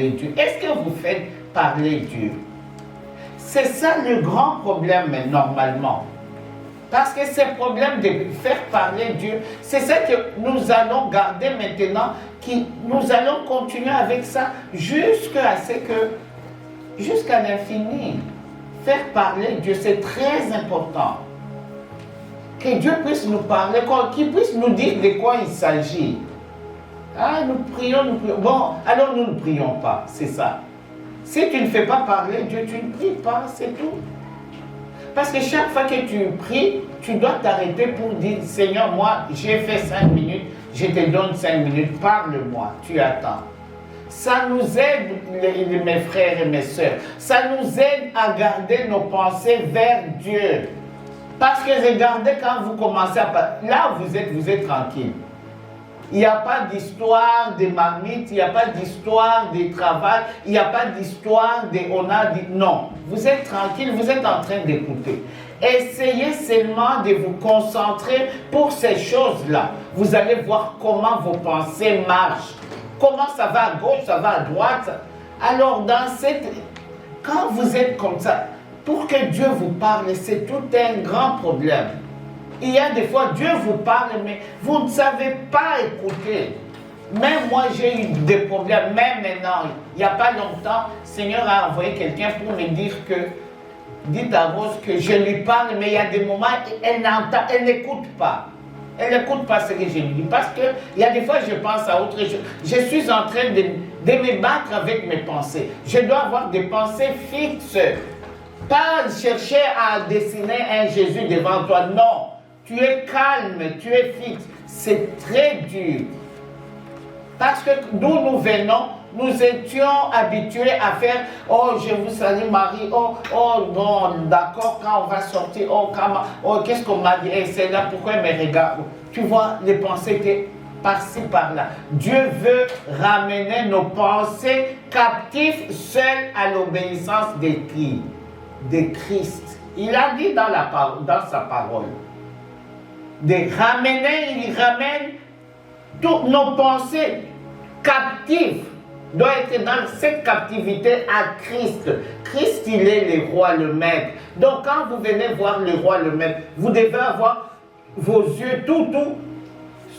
parler Dieu? Est-ce que vous faites parler Dieu? C'est ça le grand problème normalement. Parce que ce problème de faire parler Dieu, c'est ça que nous allons garder maintenant, nous allons continuer avec ça jusqu'à l'infini. Faire parler Dieu, c'est très important. Que Dieu puisse nous parler, qu'il puisse nous dire de quoi il s'agit. Ah, nous prions. Bon, alors nous ne prions pas, c'est ça. Si tu ne fais pas parler Dieu, tu ne pries pas, c'est tout. Parce que chaque fois que tu pries, tu dois t'arrêter pour dire, Seigneur, moi, j'ai fait 5 minutes, je te donne 5 minutes, parle-moi, tu attends. Ça nous aide, mes frères et mes sœurs, ça nous aide à garder nos pensées vers Dieu. Parce que regardez, quand vous commencez à parler, là vous êtes tranquille. Il n'y a pas d'histoire de marmite, il n'y a pas d'histoire de travail, il n'y a pas d'histoire de on a dit non. Vous êtes tranquille, vous êtes en train d'écouter. Essayez seulement de vous concentrer pour ces choses-là. Vous allez voir comment vos pensées marchent. Comment ça va à gauche, ça va à droite. Alors quand vous êtes comme ça, pour que Dieu vous parle, c'est tout un grand problème. Il y a des fois, Dieu vous parle, mais vous ne savez pas écouter. Même moi, j'ai eu des problèmes. Même maintenant, il n'y a pas longtemps, le Seigneur a envoyé quelqu'un pour me dire que, dites à Rose que je lui parle, mais il y a des moments, elle n'écoute pas. Elle n'écoute pas ce que je lui dis. Parce qu'il y a des fois, je pense à autre chose. Je suis en train de me battre avec mes pensées. Je dois avoir des pensées fixes. Pas chercher à dessiner un Jésus devant toi. Non. Tu es calme, tu es fixe. C'est très dur. Parce que d'où nous venons, nous étions habitués à faire « Oh, je vous salue Marie. Oh, bon, d'accord, quand on va sortir. Oh, qu'est-ce qu'on m'a dit? Et c'est là, pourquoi elle me regarde ?» Tu vois, les pensées étaient par-ci, par-là. Dieu veut ramener nos pensées captives seules à l'obéissance de Christ. Il a dit dans sa parole. Il ramène toutes nos pensées captives, doit être dans cette captivité à Christ. Christ, il est le roi, le maître. Donc quand vous venez voir le roi, le maître, vous devez avoir vos yeux tout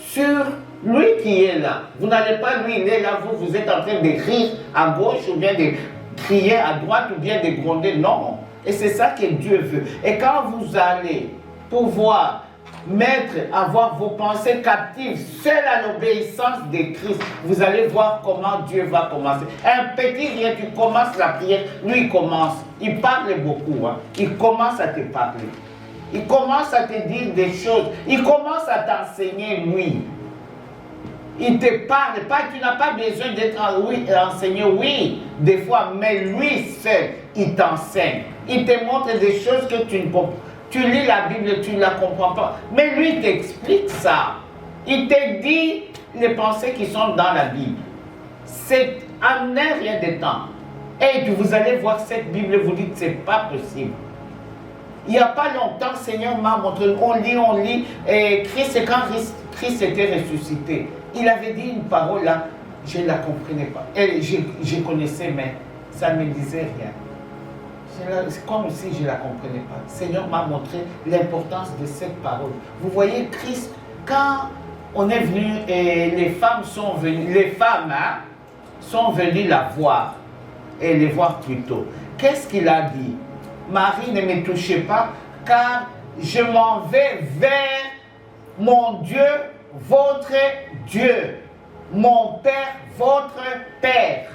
sur lui qui est là. Vous n'allez pas, lui, il est là, vous êtes en train de rire à gauche ou bien de crier à droite ou bien de gronder. Non. Et c'est ça que Dieu veut. Et quand vous allez pouvoir avoir vos pensées captives, seul à l'obéissance de Christ, vous allez voir comment Dieu va commencer. Un petit rien, tu commences la prière, lui il commence, il parle beaucoup, hein. Il commence à te parler, il commence à te dire des choses, il commence à t'enseigner lui. Il te parle, tu n'as pas besoin d'être enseigné, oui, des fois, mais lui seul, il t'enseigne. Il te montre des choses que tu ne comprends pas. Tu lis la Bible, tu ne la comprends pas. Mais lui t'explique ça. Il te dit les pensées qui sont dans la Bible. C'est en un rien de temps. Et vous allez voir cette Bible, vous dites, c'est pas possible. Il n'y a pas longtemps, le Seigneur m'a montré, on lit, et quand Christ était ressuscité, il avait dit une parole là, je ne la comprenais pas. Et je connaissais, mais ça ne me disait rien. C'est comme si je ne la comprenais pas. Le Seigneur m'a montré l'importance de cette parole. Vous voyez, Christ, quand on est venu, et les femmes sont venues la voir, et les voir plus tôt. Qu'est-ce qu'il a dit? Marie, ne me touchez pas, car je m'en vais vers mon Dieu, votre Dieu, mon Père, votre Père.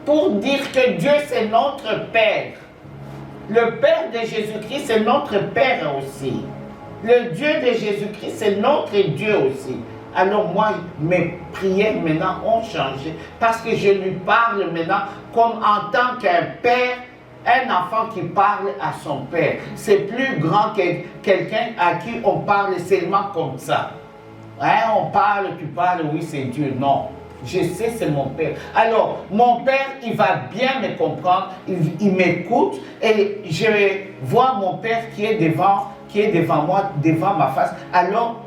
Pour dire que Dieu, c'est notre Père. Le Père de Jésus-Christ, c'est notre Père aussi. Le Dieu de Jésus-Christ, c'est notre Dieu aussi. Alors moi, mes prières maintenant ont changé parce que je lui parle maintenant comme en tant qu'un père, un enfant qui parle à son père. C'est plus grand que quelqu'un à qui on parle seulement comme ça. Hein, on parle, tu parles, oui c'est Dieu. Non. Je sais, c'est mon père. Alors, mon père, il va bien me comprendre, il m'écoute et je vois mon père qui est devant moi, devant ma face. Alors,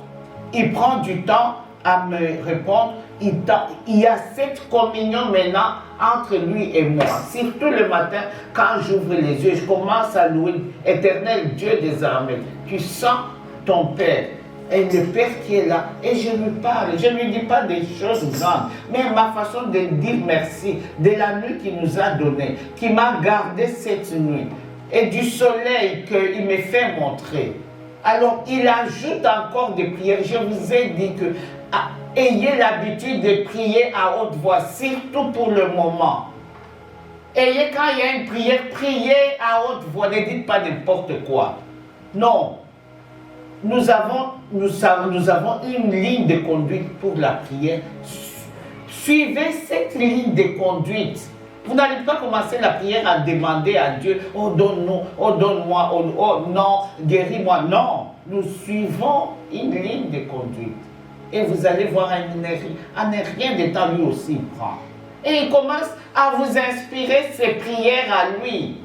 il prend du temps à me répondre, il y a cette communion maintenant entre lui et moi. Surtout le matin, quand j'ouvre les yeux, je commence à louer Éternel Dieu des armées. Tu sens ton Père. Et le Père qui est là, et je lui parle, je ne lui dis pas des choses grandes, mais ma façon de dire merci, de la nuit qu'il nous a donnée, qui m'a gardé cette nuit, et du soleil qu'il me fait montrer. Alors il ajoute encore des prières. Je vous ai dit que ayez l'habitude de prier à haute voix, surtout pour le moment. Ayez, quand il y a une prière, priez à haute voix, ne dites pas n'importe quoi. Non. Nous avons une ligne de conduite pour la prière. Suivez cette ligne de conduite. Vous n'allez pas commencer la prière à demander à Dieu, oh donne-nous, oh donne-moi, oh non, guéris-moi. Non, nous suivons une ligne de conduite. Et vous allez voir en rien de temps, lui aussi il prend. Et il commence à vous inspirer ses prières à lui.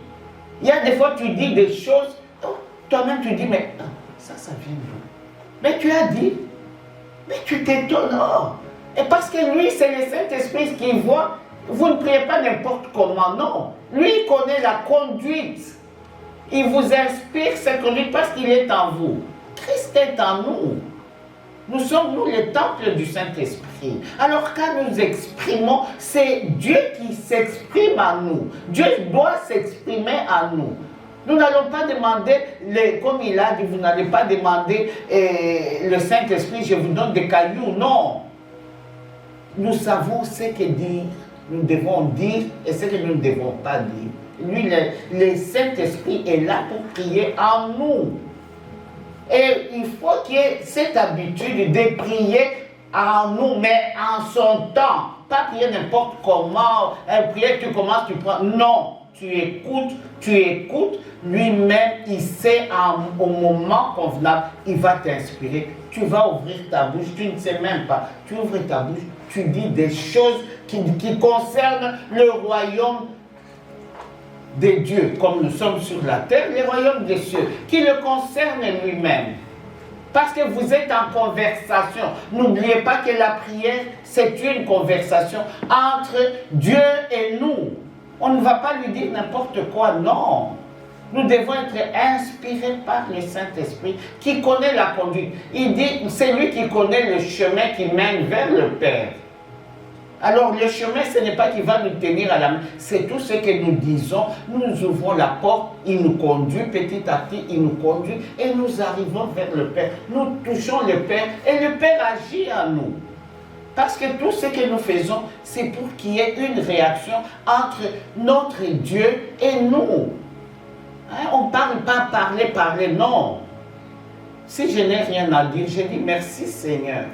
Il y a des fois tu dis des choses, toi-même tu dis, mais ça vient d'où? Mais tu as dit, mais tu t'étonnes. Et parce que lui, c'est le Saint-Esprit qui voit. Vous ne priez pas n'importe comment, non. Lui, il connaît la conduite. Il vous inspire cette conduite parce qu'il est en vous. Christ est en nous. Nous sommes, nous, le temple du Saint-Esprit. Alors, quand nous exprimons, c'est Dieu qui s'exprime en nous. Dieu doit s'exprimer en nous. Nous n'allons pas demander, comme il a dit, vous n'allez pas demander le Saint-Esprit, je vous donne des cailloux. Non. Nous savons ce que nous devons dire et ce que nous ne devons pas dire. Lui, le Saint-Esprit est là pour prier en nous. Et il faut qu'il y ait cette habitude de prier en nous, mais en son temps. Pas prier n'importe comment, prier, tu commences, tu prends. Non. Tu écoutes, lui-même, il sait au moment convenable, il va t'inspirer. Tu vas ouvrir ta bouche, tu ne sais même pas. Tu ouvres ta bouche, tu dis des choses qui concernent le royaume de Dieu, comme nous sommes sur la terre, le royaume des cieux, qui le concerne lui-même. Parce que vous êtes en conversation. N'oubliez pas que la prière, c'est une conversation entre Dieu et nous. On ne va pas lui dire n'importe quoi, non. Nous devons être inspirés par le Saint-Esprit qui connaît la conduite. Il dit, c'est lui qui connaît le chemin qui mène vers le Père. Alors le chemin, ce n'est pas qu'il va nous tenir à la main, c'est tout ce que nous disons. Nous ouvrons la porte, il nous conduit petit à petit, il nous conduit et nous arrivons vers le Père. Nous touchons le Père et le Père agit en nous. Parce que tout ce que nous faisons, c'est pour qu'il y ait une réaction entre notre Dieu et nous. Hein, on ne parle pas parler, non. Si je n'ai rien à dire, je dis merci Seigneur.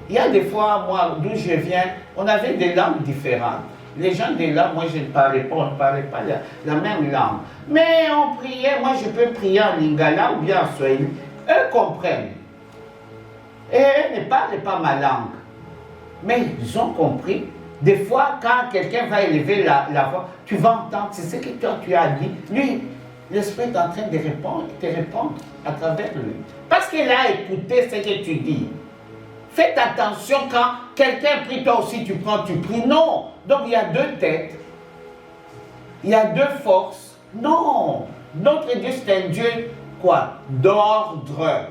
Il y a des fois, moi, d'où je viens, on avait des langues différentes. Les gens de là, moi je ne parlais pas, on ne parlait pas la même langue. Mais on priait, moi je peux prier en lingala ou bien en swahili. Eux comprennent. Et eux ne parlent pas ma langue. Mais ils ont compris. Des fois, quand quelqu'un va élever la voix, tu vas entendre, c'est ce que toi tu as dit. Lui, l'Esprit est en train de te répondre à travers lui. Parce qu'il a écouté ce que tu dis. Faites attention quand quelqu'un prie, toi aussi tu prends, tu pries. Non. Donc il y a deux têtes. Il y a deux forces. Non. Notre Dieu, c'est un Dieu, quoi? D'ordre.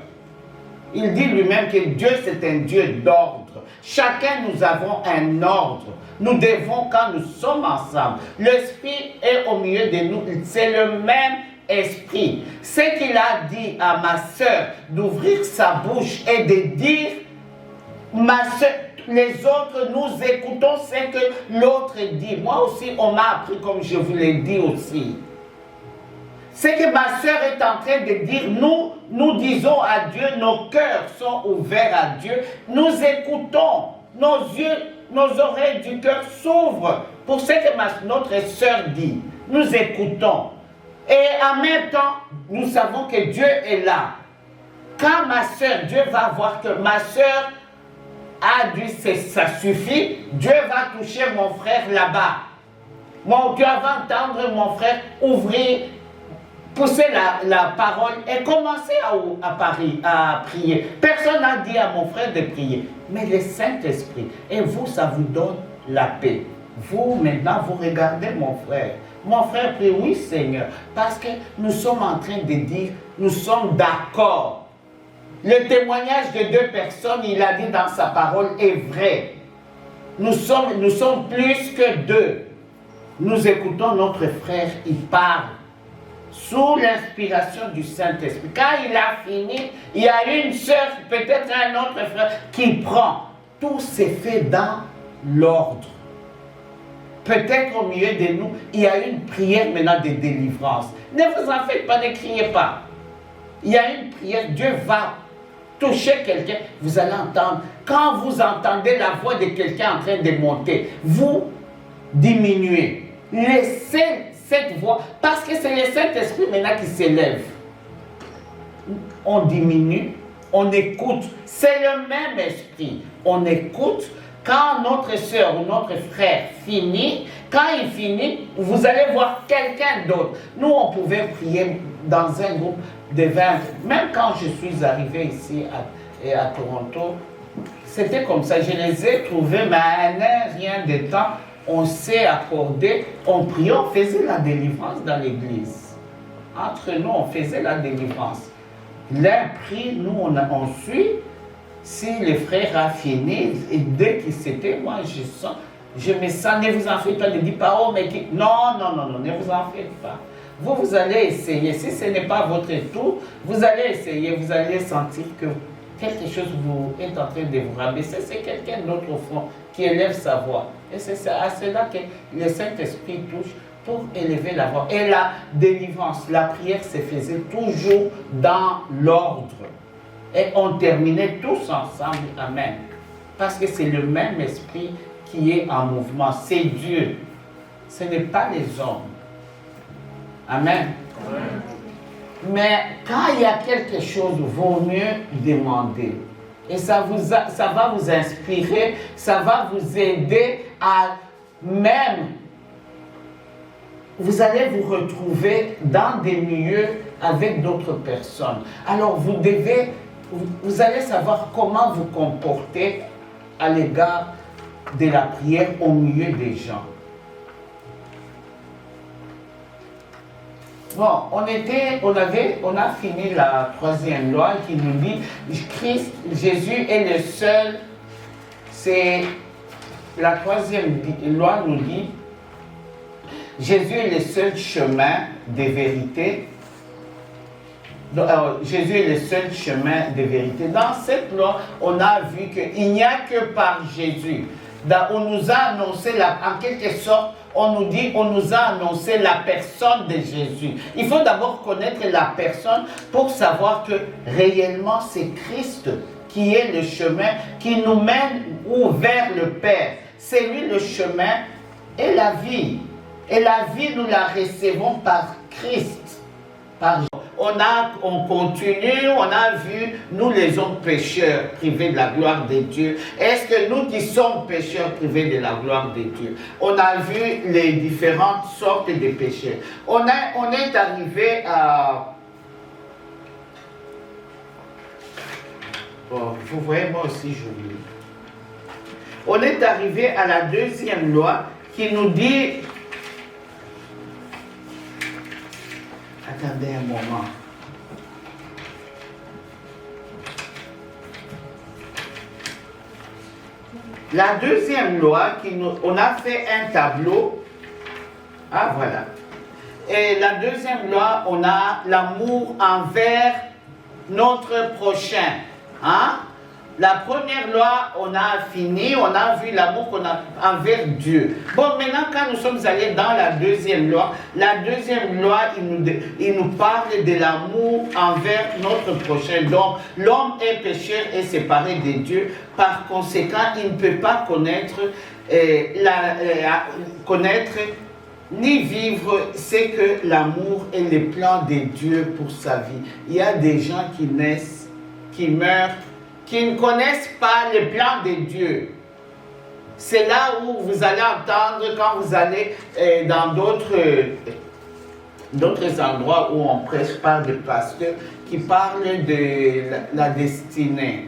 Il dit lui-même que Dieu, c'est un Dieu d'ordre. Chacun, nous avons un ordre. Nous devons, quand nous sommes ensemble, l'Esprit est au milieu de nous. C'est le même Esprit. Ce qu'il a dit à ma sœur d'ouvrir sa bouche et de dire, ma sœur, les autres, nous écoutons ce que l'autre dit. Moi aussi, on m'a appris comme je vous l'ai dit aussi. Ce que ma sœur est en train de dire, nous disons à Dieu, nos cœurs sont ouverts à Dieu, nous écoutons, nos yeux, nos oreilles du cœur s'ouvrent pour ce que notre sœur dit. Nous écoutons. Et en même temps, nous savons que Dieu est là. Quand ma sœur, Dieu va voir que ma sœur a dit, ça suffit, Dieu va toucher mon frère là-bas. Dieu va entendre mon frère ouvrir poussez la parole et commencez à prier. Personne n'a dit à mon frère de prier, mais le Saint-Esprit. Et vous, ça vous donne la paix. Vous, maintenant, vous regardez mon frère. Mon frère prie, oui Seigneur, parce que nous sommes en train de dire, nous sommes d'accord. Le témoignage de deux personnes, il a dit dans sa parole, est vrai. Nous sommes plus que deux. Nous écoutons notre frère, il parle sous l'inspiration du Saint-Esprit. Quand il a fini, il y a une sœur, peut-être un autre frère, qui prend. Tout s'est fait dans l'ordre. Peut-être au milieu de nous, il y a une prière maintenant de délivrance. Ne vous en faites pas, ne criez pas. Il y a une prière, Dieu va toucher quelqu'un, vous allez entendre. Quand vous entendez la voix de quelqu'un en train de monter, vous diminuez. Laissez cette voix, parce que c'est le Saint-Esprit maintenant qui s'élève. On diminue, on écoute. C'est le même esprit. On écoute. Quand notre soeur ou notre frère finit, quand il finit, vous allez voir quelqu'un d'autre. Nous, on pouvait prier dans un groupe de 20. Même quand je suis arrivé ici à Toronto, c'était comme ça. Je les ai trouvés, mais à un rien de temps, on s'est accordé, on priait, on faisait la délivrance dans l'église. Entre nous, on faisait la délivrance. L'un prie, nous, on suit. Si le frère a fini, et dès qu'il s'était, moi je me sens, ne vous en faites pas, ne dites pas, oh mais qui... Non, ne vous en faites pas. Vous allez essayer, si ce n'est pas votre tour, vous allez essayer, vous allez sentir que quelque chose vous est en train de vous rabaisser, c'est quelqu'un d'autre au fond qui élève sa voix. Et c'est à cela que le Saint-Esprit touche pour élever la voix. Et la délivrance, la prière se faisait toujours dans l'ordre. Et on terminait tous ensemble, amen. Parce que c'est le même esprit qui est en mouvement. C'est Dieu. Ce n'est pas les hommes. Amen. Amen. Mais quand il y a quelque chose, il vaut mieux demander. Et ça va vous inspirer, ça va vous aider à même... Vous allez vous retrouver dans des milieux avec d'autres personnes. Alors vous allez savoir comment vous comporter à l'égard de la prière au milieu des gens. Bon, on a fini la troisième loi qui nous dit Jésus est le seul. C'est la troisième loi nous dit Jésus est le seul chemin de vérité. Jésus est le seul chemin de vérité. Dans cette loi, on a vu qu'il n'y a que par Jésus. On nous a annoncé, en quelque sorte, on nous a annoncé la personne de Jésus. Il faut d'abord connaître la personne pour savoir que réellement c'est Christ qui est le chemin qui nous mène vers le Père. C'est lui le chemin et la vie. Et la vie, nous la recevons par Christ. On continue, on a vu, nous les hommes pécheurs privés de la gloire de Dieu. Est-ce que nous qui sommes pécheurs privés de la gloire de Dieu? On a vu les différentes sortes de péchés. On est arrivé à... Bon, vous voyez, moi aussi j'oublie. On est arrivé à la deuxième loi qui nous dit... Attendez un moment. La deuxième loi, on a fait un tableau. Ah, voilà. Et la deuxième loi, on a l'amour envers notre prochain. Hein? La première loi, on a fini, on a vu l'amour qu'on a envers Dieu. Bon, maintenant, quand nous sommes allés dans la deuxième loi, il nous parle de l'amour envers notre prochain. Donc, l'homme est pécheur et séparé de Dieu. Par conséquent, il ne peut pas connaître ni vivre ce que l'amour et les plans de Dieu pour sa vie. Il y a des gens qui naissent, qui meurent, qui ne connaissent pas les plans de Dieu. C'est là où vous allez entendre quand vous allez dans d'autres d'autres endroits où on prêche par des pasteurs qui parlent de la destinée.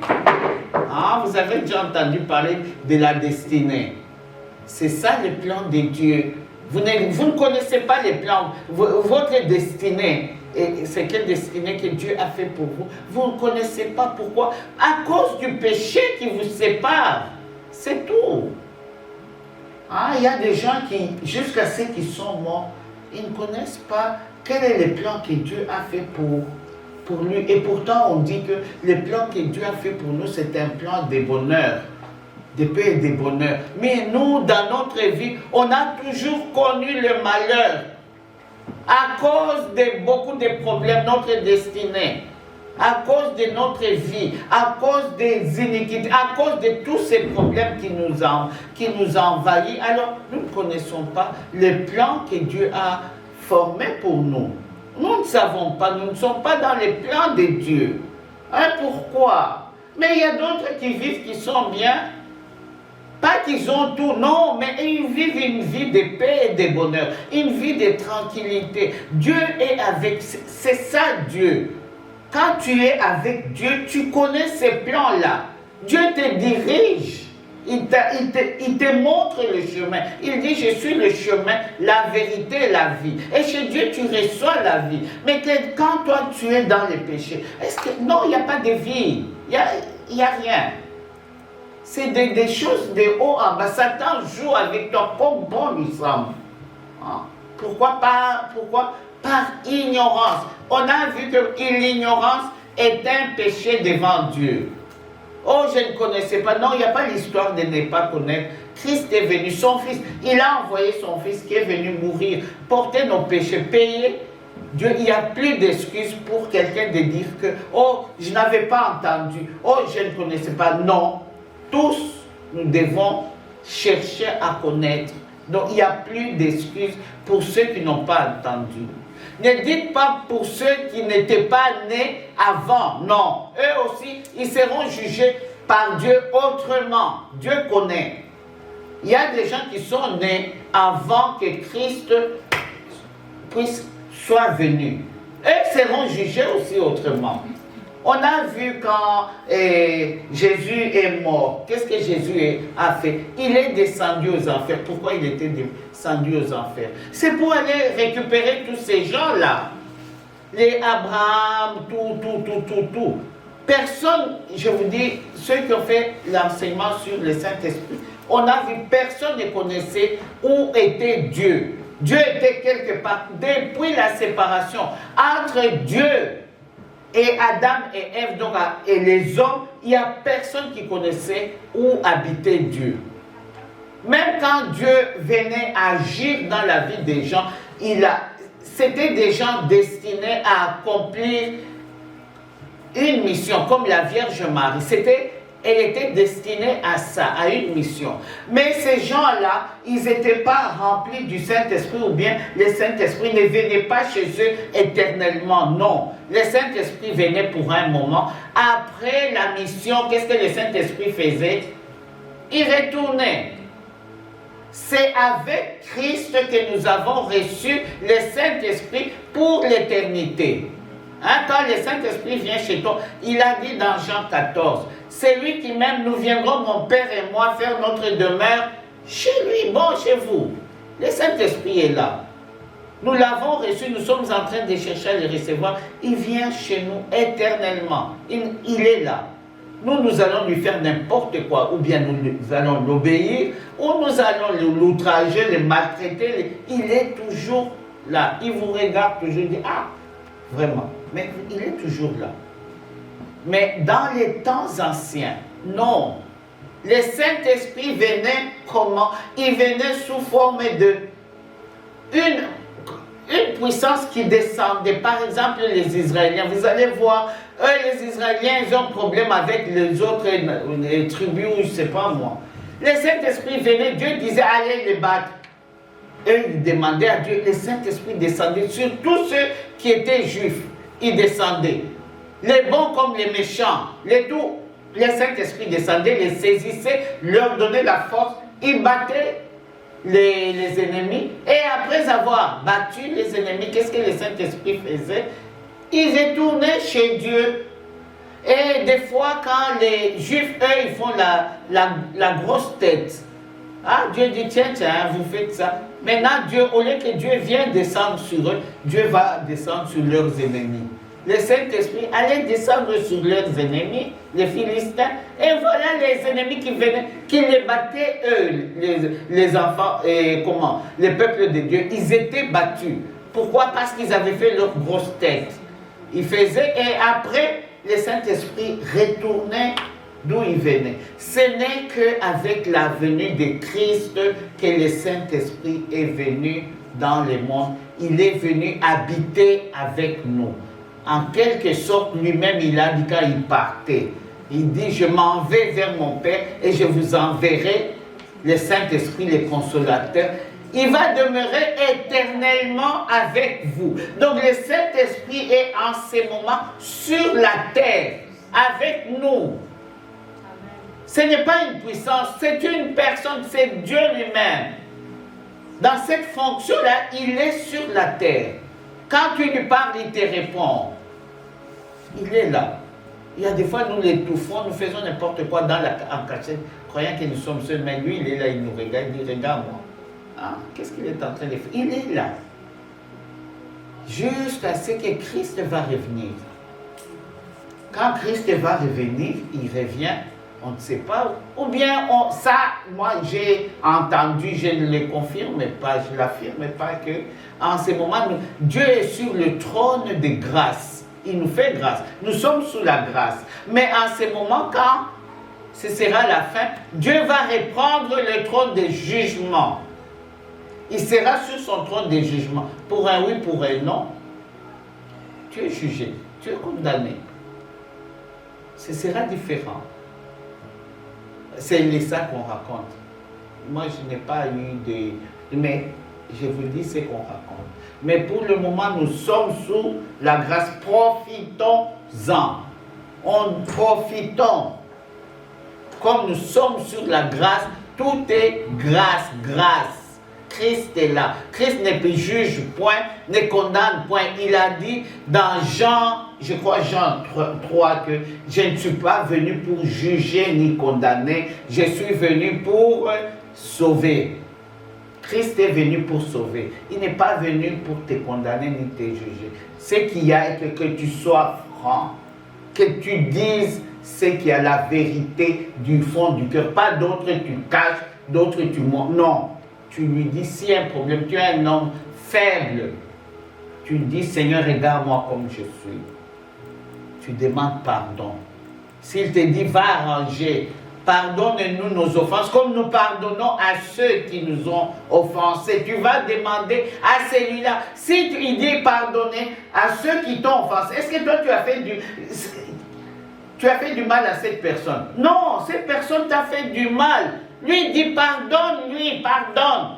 Ah, vous avez déjà entendu parler de la destinée. C'est ça le plan de Dieu. Vous ne connaissez pas les plans, votre destinée. Et c'est quelle destinée que Dieu a fait pour vous? Vous ne connaissez pas pourquoi? À cause du péché qui vous sépare. C'est tout. Ah, il y a des gens qui, jusqu'à ceux qui sont morts, ils ne connaissent pas quel est le plan que Dieu a fait pour lui. Et pourtant, on dit que le plan que Dieu a fait pour nous, c'est un plan de bonheur, de paix et de bonheur. Mais nous, dans notre vie, on a toujours connu le malheur. À cause de beaucoup de problèmes, notre destinée, à cause de notre vie, à cause des iniquités, à cause de tous ces problèmes qui nous envahissent, alors nous ne connaissons pas le plan que Dieu a formé pour nous. Nous ne savons pas, nous ne sommes pas dans les plans de Dieu. Hein, pourquoi? Mais il y a d'autres qui vivent, qui sont bien. Pas qu'ils ont tout, non, mais ils vivent une vie de paix et de bonheur, une vie de tranquillité. Dieu est avec, c'est ça Dieu. Quand tu es avec Dieu, tu connais ces plans-là. Dieu te dirige, il te montre le chemin. Il dit, je suis le chemin, la vérité et la vie. Et chez Dieu, tu reçois la vie. Mais quand toi, tu es dans le péché, est-ce que, non, il n'y a pas de vie, il n'y a rien. C'est des choses de haut en bas. Satan joue avec toi comme bon lui semble. Hein? Pourquoi par ignorance. On a vu que l'ignorance est un péché devant Dieu. Oh, je ne connaissais pas. Non, il n'y a pas l'histoire de ne pas connaître. Christ est venu, son Fils. Il a envoyé son Fils qui est venu mourir, porter nos péchés, payer. Dieu, il n'y a plus d'excuses pour quelqu'un de dire que, oh, je n'avais pas entendu. Oh, je ne connaissais pas. Non. Tous, nous devons chercher à connaître. Donc, il n'y a plus d'excuses pour ceux qui n'ont pas entendu. Ne dites pas pour ceux qui n'étaient pas nés avant. Non, eux aussi, ils seront jugés par Dieu autrement. Dieu connaît. Il y a des gens qui sont nés avant que Christ soit venu. Eux seront jugés aussi autrement. On a vu quand Jésus est mort, qu'est-ce que Jésus a fait? Il est descendu aux enfers. Pourquoi il était descendu aux enfers? C'est pour aller récupérer tous ces gens-là. Les Abraham, tout. Personne, je vous dis, ceux qui ont fait l'enseignement sur le Saint-Esprit, on a vu, personne ne connaissait où était Dieu. Dieu était quelque part. Depuis la séparation entre Dieu et Adam et Ève, donc, et les hommes, il n'y a personne qui connaissait où habitait Dieu. Même quand Dieu venait agir dans la vie des gens, c'était des gens destinés à accomplir une mission, comme la Vierge Marie. Elle était destinée à ça, à une mission. Mais ces gens-là, ils n'étaient pas remplis du Saint-Esprit, ou bien le Saint-Esprit ne venait pas chez eux éternellement. Non, le Saint-Esprit venait pour un moment. Après la mission, qu'est-ce que le Saint-Esprit faisait? Il retournait. C'est avec Christ que nous avons reçu le Saint-Esprit pour l'éternité. Hein, quand le Saint-Esprit vient chez toi, il a dit dans Jean 14, c'est lui qui même, nous viendrons, mon Père et moi, faire notre demeure chez lui, bon, chez vous. Le Saint-Esprit est là. Nous l'avons reçu, nous sommes en train de chercher à le recevoir. Il vient chez nous éternellement. Il est là. Nous allons lui faire n'importe quoi, ou bien nous allons l'obéir, ou nous allons l'outrager, le maltraiter. Il est toujours là. Il vous regarde toujours et dit, ah, vraiment. Mais il est toujours là. Mais dans les temps anciens, non. Le Saint-Esprit venait comment? Il venait sous forme de une puissance qui descendait. Par exemple, les Israéliens. Vous allez voir, eux, les Israéliens, ils ont un problème avec les autres les tribus, je ne sais pas moi. Le Saint-Esprit venait, Dieu disait, allez les battre. Eux, ils demandaient à Dieu, le Saint-Esprit descendait sur tous ceux qui étaient juifs. Il descendait. Les bons comme les méchants, le Saint-Esprit descendait, les saisissait, leur donnait la force, ils battaient les ennemis. Et après avoir battu les ennemis, qu'est-ce que le Saint-Esprit faisait? Il retournait chez Dieu. Et des fois, quand les Juifs, eux, ils font la grosse tête, ah, Dieu dit, tiens, vous faites ça. Maintenant, Dieu, au lieu que Dieu vienne descendre sur eux, Dieu va descendre sur leurs ennemis. Le Saint-Esprit allait descendre sur leurs ennemis, les Philistins, et voilà les ennemis qui venaient, qui les battaient, eux, les enfants, et les peuples de Dieu, ils étaient battus. Pourquoi? Parce qu'ils avaient fait leur grosse tête. Ils faisaient, et après, le Saint-Esprit retournait d'où il venait. Ce n'est qu'avec la venue de Christ que le Saint-Esprit est venu dans le monde. Il est venu habiter avec nous. En quelque sorte, lui-même, il a dit quand il partait. Il dit, je m'en vais vers mon Père et je vous enverrai le Saint-Esprit, le Consolateur. Il va demeurer éternellement avec vous. Donc le Saint-Esprit est en ce moment sur la terre, avec nous. Ce n'est pas une puissance, c'est une personne, c'est Dieu lui-même. Dans cette fonction-là, il est sur la terre. Quand tu lui parles, il te répond. Il est là. Il y a des fois, nous l'étouffons, nous faisons n'importe quoi en cachette, croyant que nous sommes seuls, mais lui, il est là, il nous regarde, il dit, regarde-moi. Ah, qu'est-ce qu'il est en train de faire? Il est là. Juste à ce que Christ va revenir. Quand Christ va revenir, il revient, on ne sait pas. Ou bien, ça, moi j'ai entendu, je ne le confirme pas, je ne l'affirme pas que en ce moment, Dieu est sur le trône de grâce. Il nous fait grâce. Nous sommes sous la grâce. Mais en ce moment, quand ce sera la fin, Dieu va reprendre le trône de jugement. Il sera sur son trône de jugement. Pour un oui, pour un non. Tu es jugé, tu es condamné. Ce sera différent. C'est ça qu'on raconte. Moi, je n'ai pas eu de... Mais je vous dis ce qu'on raconte. Mais pour le moment, nous sommes sous la grâce. Profitons-en. Profitons. Comme nous sommes sur la grâce, tout est grâce, grâce. Christ est là. Christ ne juge point, ne condamne point. Il a dit dans Jean, je crois Jean 3, que je ne suis pas venu pour juger ni condamner, je suis venu pour sauver. Christ est venu pour sauver. Il n'est pas venu pour te condamner ni te juger. Ce qu'il y a est que tu sois franc, que tu dises ce qui a la vérité du fond du cœur. Pas d'autres tu caches, d'autres tu montres. Non. Tu lui dis, s'il y a un problème, tu es un homme faible. Tu dis, Seigneur, regarde-moi comme je suis. Tu demandes pardon. S'il te dit, va arranger, pardonne-nous nos offenses, comme nous pardonnons à ceux qui nous ont offensés. Tu vas demander à celui-là, si il dit pardonner à ceux qui t'ont offensé, est-ce que toi tu as fait du mal à cette personne? Non, cette personne t'a fait du mal. Lui dit pardonne, lui pardonne.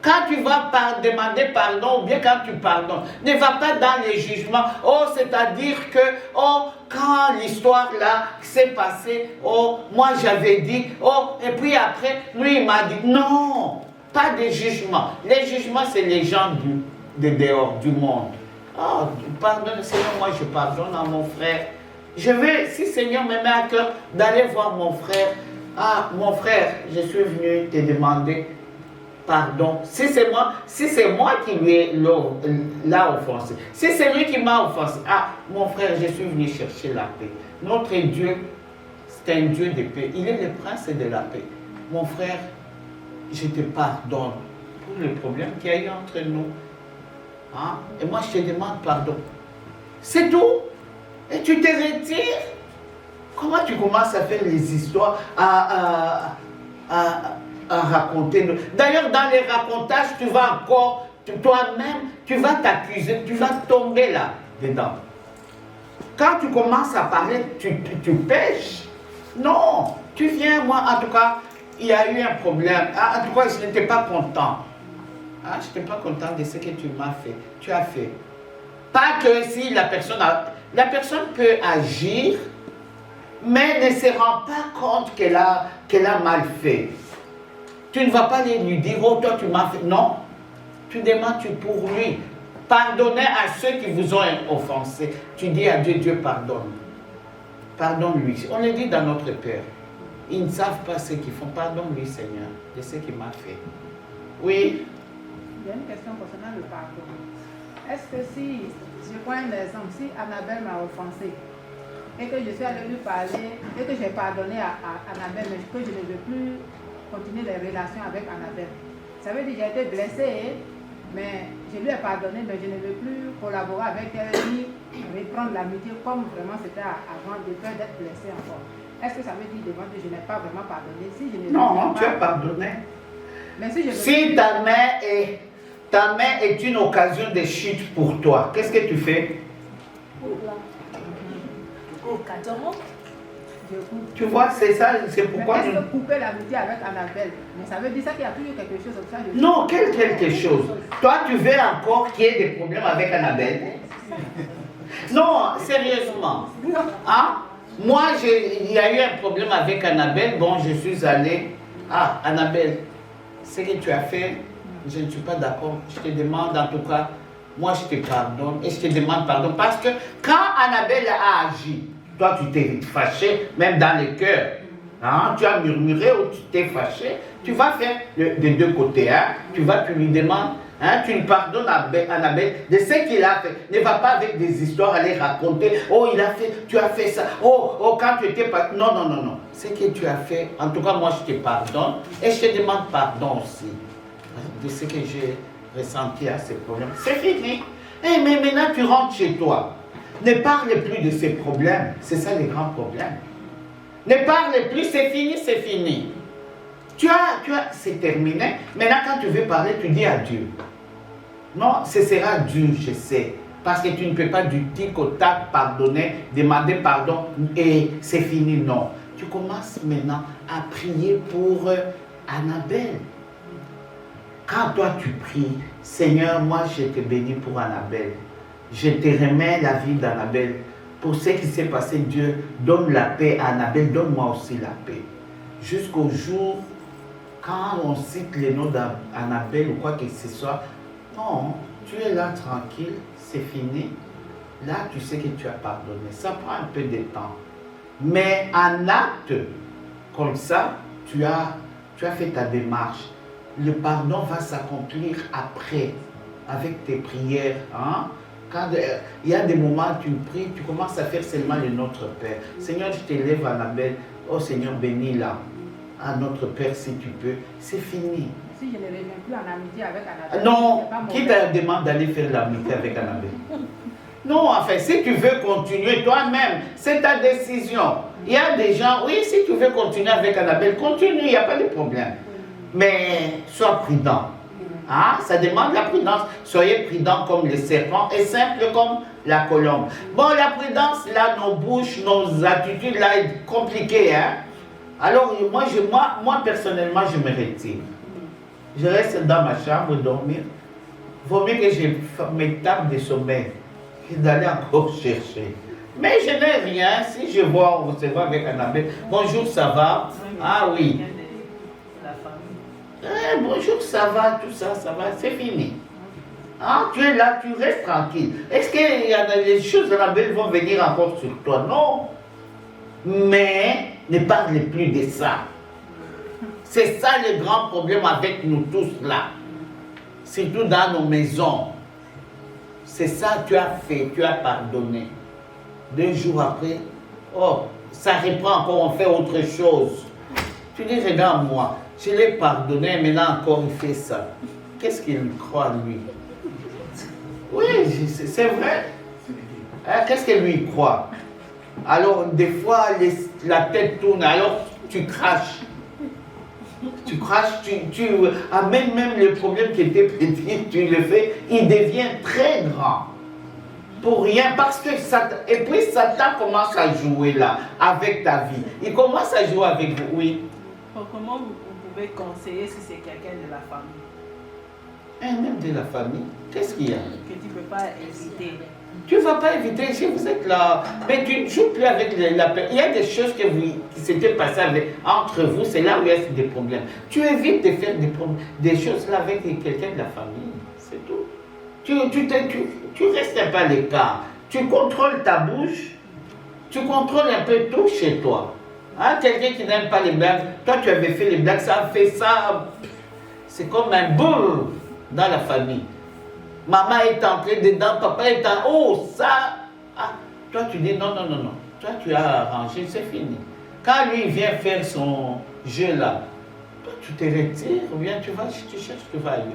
Quand tu vas demander pardon, ou bien quand tu pardonnes, ne va pas dans les jugements. Oh, c'est-à-dire que, oh, quand l'histoire là s'est passée, oh, moi j'avais dit, oh, et puis après, lui il m'a dit, non, pas de jugement. Les jugements, c'est les gens de dehors, du monde. Oh, pardonne, Seigneur, moi je pardonne à mon frère. Je vais, si Seigneur me met à cœur d'aller voir mon frère, ah, mon frère, je suis venu te demander pardon. Si c'est moi qui lui ai offensé, si c'est lui qui m'a offensé, ah, mon frère, je suis venu chercher la paix. Notre Dieu, c'est un Dieu de paix. Il est le prince de la paix. Mon frère, je te pardonne pour le problème qu'il y a eu entre nous. Hein? Et moi, je te demande pardon. C'est tout. Et tu te retires. Comment tu commences à faire les histoires, à raconter? D'ailleurs, dans les racontages, tu vas encore, toi-même, tu vas t'accuser, tu vas tomber là-dedans. Quand tu commences à parler, tu pêches. Non, tu viens, moi, en tout cas, il y a eu un problème. En tout cas, je n'étais pas content. Je n'étais pas content de ce que tu m'as fait. Tu as fait. Pas que si la personne peut agir, mais ne se rend pas compte qu'elle a mal fait. Tu ne vas pas lui dire, oh toi tu m'as fait. Non. Tu demandes pour lui. Pardonnez à ceux qui vous ont offensé. Tu dis à Dieu, Dieu pardonne. Pardonne-lui. On le dit dans notre Père. Ils ne savent pas ce qu'ils font. Pardonne-lui, Seigneur, de ce qu'il m'a fait. Oui. Il y a une question concernant le pardon. Est-ce que si, je prends un exemple, si Annabelle m'a offensé et que je suis allée lui parler et que j'ai pardonné à Annabelle, mais que je ne veux plus continuer les relations avec Annabelle, ça veut dire que j'ai été blessée, mais je lui ai pardonné, mais je ne veux plus collaborer avec elle ni reprendre l'amitié comme vraiment c'était avant de peur d'être blessée encore. Est-ce que ça veut dire devant que je n'ai pas vraiment pardonné? Si je ne Non, tu as pardonné. Mais si ta main est une occasion de chute pour toi, qu'est-ce que tu fais? Tu vois, c'est ça, c'est pourquoi... Mais est-ce que couper l'amitié avec Annabelle, mais ça veut dire ça qu'il y a toujours quelque chose comme ça? Non, quelque chose. Toi, tu veux encore qu'il y ait des problèmes avec Annabelle? Non, sérieusement. Hein? Moi, il y a eu un problème avec Annabelle. Bon, je suis allé. Ah, Annabelle, ce que tu as fait, je ne suis pas d'accord. Je te demande, en tout cas, moi, je te pardonne et je te demande pardon. Parce que quand Annabelle a agi, toi, tu t'es fâché, même dans le cœur. Hein? Tu as murmuré ou tu t'es fâché. Tu vas faire des deux côtés. Hein? Tu lui demandes. Hein, tu lui pardonnes à Annabelle de ce qu'il a fait. Ne va pas avec des histoires aller raconter. Oh, il a fait, tu as fait ça. Oh, quand tu étais pas. Non. Ce que tu as fait, en tout cas, moi, je te pardonne. Et je te demande pardon aussi de ce que j'ai ressenti à ces problèmes. C'est fini. Et mais maintenant, tu rentres chez toi. Ne parle plus de ces problèmes. C'est ça le grand problème. Ne parle plus, c'est fini, c'est fini. C'est terminé. Maintenant, quand tu veux parler, tu dis à Dieu. Non, ce sera dur, je sais. Parce que tu ne peux pas du tic au tac pardonner, demander pardon et c'est fini. Non. Tu commences maintenant à prier pour Annabelle. Quand toi tu pries, Seigneur, moi je te bénis pour Annabelle. Je te remets la vie d'Annabelle. Pour ce qui s'est passé, Dieu, donne la paix à Annabelle, donne-moi aussi la paix. Jusqu'au jour, quand on cite le nom d'Annabelle ou quoi que ce soit, non, tu es là tranquille, c'est fini. Là, tu sais que tu as pardonné. Ça prend un peu de temps. Mais en acte, comme ça, tu as fait ta démarche. Le pardon va s'accomplir après, avec tes prières. Hein? Quand il y a des moments où tu pries, tu commences à faire seulement le Notre Père. Seigneur, je t'élève, Annabelle. Oh Seigneur, bénis-la. À notre Père, si tu peux. C'est fini. Si je ne reviens plus en amitié avec Annabelle. Non, qui te demande d'aller faire l'amitié avec Annabelle? Non, enfin, si tu veux continuer toi-même, c'est ta décision. Il y a des gens, oui, si tu veux continuer avec Annabelle, continue, il n'y a pas de problème. Mais sois prudent. Hein? Ça demande la prudence. Soyez prudents comme le serpent et simple comme la colombe. Bon, la prudence, là, nos bouches, nos attitudes, là, est compliquée. Hein? Alors, moi, personnellement, je me retire. Je reste dans ma chambre dormir. Vaut mieux que je me tape de sommeil que d'aller encore chercher. Mais je n'ai rien. Si je vois, on se voit avec Annabelle. Bonjour, ça va? Ah oui. Bonjour, ça va, tout ça, ça va, c'est fini. Ah, tu es là, tu restes tranquille. Est-ce que les choses Annabelle vont venir encore sur toi? Non. Mais ne parle plus de ça. C'est ça le grand problème avec nous tous là. Surtout dans nos maisons. C'est ça que tu as fait, tu as pardonné. 2 jours après, oh, ça reprend encore, on fait autre chose. Tu dis, regarde-moi, je l'ai pardonné, maintenant encore il fait ça. Qu'est-ce qu'il croit lui? Oui, c'est vrai. Qu'est-ce que lui croit? Alors, des fois, la tête tourne, alors tu craches. Tu craches, tu amènes même le problème qui était petit, tu le fais, il devient très grand. Pour rien, parce que Satan, et puis Satan commence à jouer là, avec ta vie. Il commence à jouer avec vous, oui. Comment vous pouvez conseiller si c'est quelqu'un de la famille? Même de la famille, qu'est-ce qu'il y a? Que tu ne peux pas éviter. Tu ne vas pas éviter, si vous êtes là, mais tu ne joues plus avec la personne. Il y a des choses qui s'étaient passées entre vous, c'est là où il y a des problèmes. Tu évites de faire des choses là avec quelqu'un de la famille, c'est tout. Tu restes un peu à l'écart. Tu contrôles ta bouche, tu contrôles un peu tout chez toi. Hein, quelqu'un qui n'aime pas les blagues, toi tu avais fait les blagues, ça a fait ça. C'est comme un boule dans la famille. Maman est entrée dedans, papa est en oh ça. Ah, toi tu dis non. Toi tu as arrangé, c'est fini. Quand lui vient faire son jeu là, toi tu te retires ou bien tu cherches, tu vas ailleurs.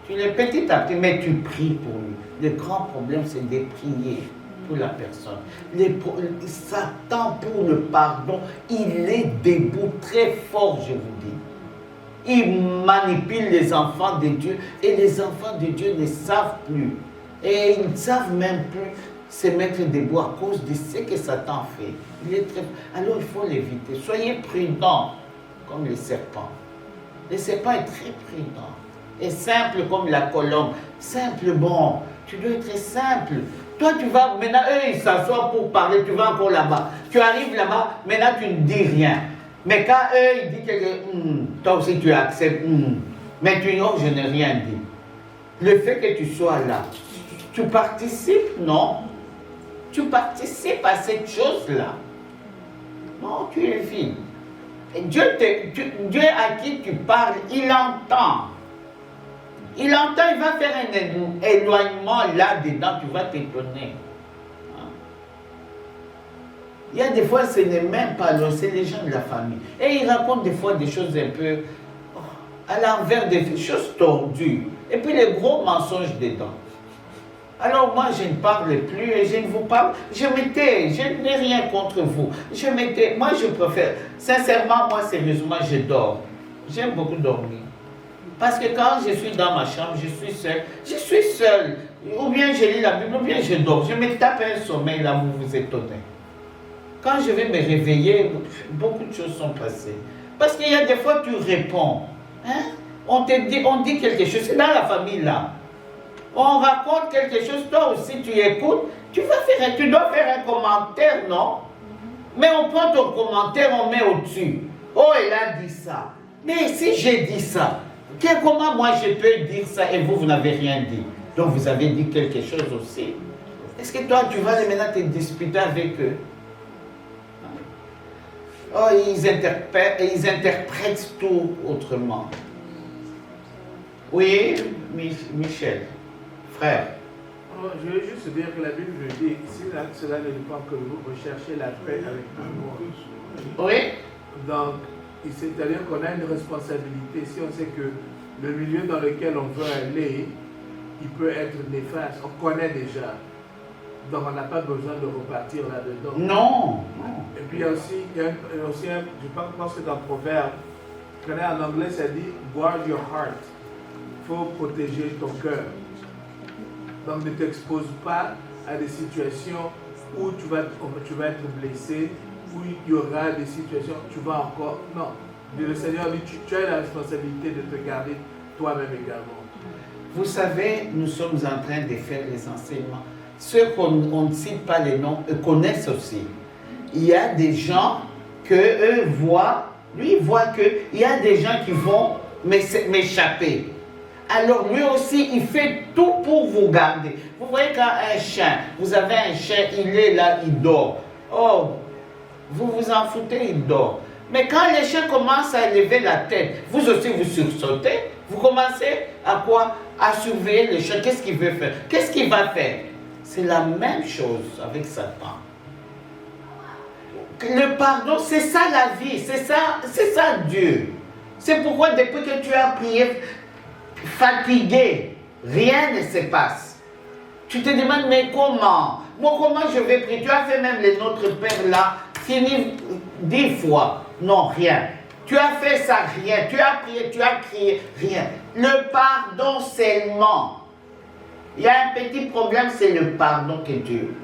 Tu l'es petit à petit, mais tu pries pour lui. Le grand problème, c'est de prier pour la personne. Satan, pour le pardon, il est debout très fort, je vous dis. Il manipule les enfants de Dieu et les enfants de Dieu ne savent plus. Et ils ne savent même plus se mettre debout à cause de ce que Satan fait. Alors il faut l'éviter. Soyez prudents comme le serpent. Le serpent est très prudent. Et simple comme la colombe. Simple, bon. Tu dois être simple. Toi, tu vas, maintenant, eux, ils s'assoient pour parler, tu vas encore là-bas. Tu arrives là-bas, maintenant, tu ne dis rien. Mais quand eux, ils disent que toi aussi, tu acceptes. Mais tu dis, oh, je n'ai rien dit. Le fait que tu sois là, tu participes, non? Tu participes à cette chose-là. Non, tu es vide. Dieu à qui tu parles, il entend. Il entend, il va faire un éloignement là-dedans, tu vas t'étonner. Il y a des fois, ce n'est même pas l'homme, c'est les gens de la famille. Et ils racontent des fois des choses un peu à l'envers, des choses tordues. Et puis les gros mensonges dedans. Alors moi, je ne parle plus et je ne vous parle. Je n'ai rien contre vous. Moi, je préfère. Sincèrement, moi, sérieusement, je dors. J'aime beaucoup dormir. Parce que quand je suis dans ma chambre, je suis seul. Je suis seul. Ou bien je lis la Bible, ou bien je dors. Je me tape un sommeil là, vous vous étonnez. Quand je vais me réveiller, beaucoup de choses sont passées. Parce qu'il y a des fois, tu réponds. Hein? On dit quelque chose. C'est dans la famille là. On raconte quelque chose, toi aussi tu écoutes. Tu dois faire un commentaire, non? Mais on prend ton commentaire, on met au-dessus. Oh, elle a dit ça. Mais si j'ai dit ça, comment moi je peux dire ça et vous n'avez rien dit? Donc vous avez dit quelque chose aussi. Est-ce que toi tu vas maintenant te disputer avec eux? Oh, ils interprètent tout autrement. Oui, Michel, frère. Je veux juste dire que la Bible dit, si cela ne dépend que vous, recherchez la paix avec tout le monde. Oui. Donc, c'est-à-dire qu'on a une responsabilité. Si on sait que le milieu dans lequel on veut aller, il peut être néfaste, on connaît déjà. Donc on n'a pas besoin de repartir là-dedans. Non. Et puis aussi, il y a aussi je pense que dans le Proverbe, en anglais ça dit guard your heart. Il faut protéger ton cœur. Donc ne t'expose pas à des situations où tu vas être blessé, où il y aura des situations où tu vas encore... Non. Le Seigneur dit, tu as la responsabilité de te garder toi-même également. Vous savez, nous sommes en train de faire les enseignements. Ceux qu'on ne cite pas les noms, eux connaissent aussi. Il y a des gens que eux voient, lui voit qu'il y a des gens qui vont m'échapper. Alors lui aussi, il fait tout pour vous garder. Vous voyez quand un chien, vous avez un chien, il est là, il dort. Oh, vous vous en foutez, il dort. Mais quand les chiens commencent à lever la tête, vous aussi vous sursautez, vous commencez à quoi? À surveiller le chien. Qu'est-ce qu'il veut faire? Qu'est-ce qu'il va faire? C'est la même chose avec Satan. Le pardon, c'est ça la vie, c'est ça Dieu. C'est pourquoi depuis que tu as prié, fatigué, rien ne se passe. Tu te demandes, mais comment? Moi, comment je vais prier? Tu as fait même les Notre Père là, fini 10 fois. Non, rien. Tu as fait ça, rien. Tu as prié, tu as crié, rien. Le pardon seulement. Il y a un petit problème, c'est le pardon que Dieu.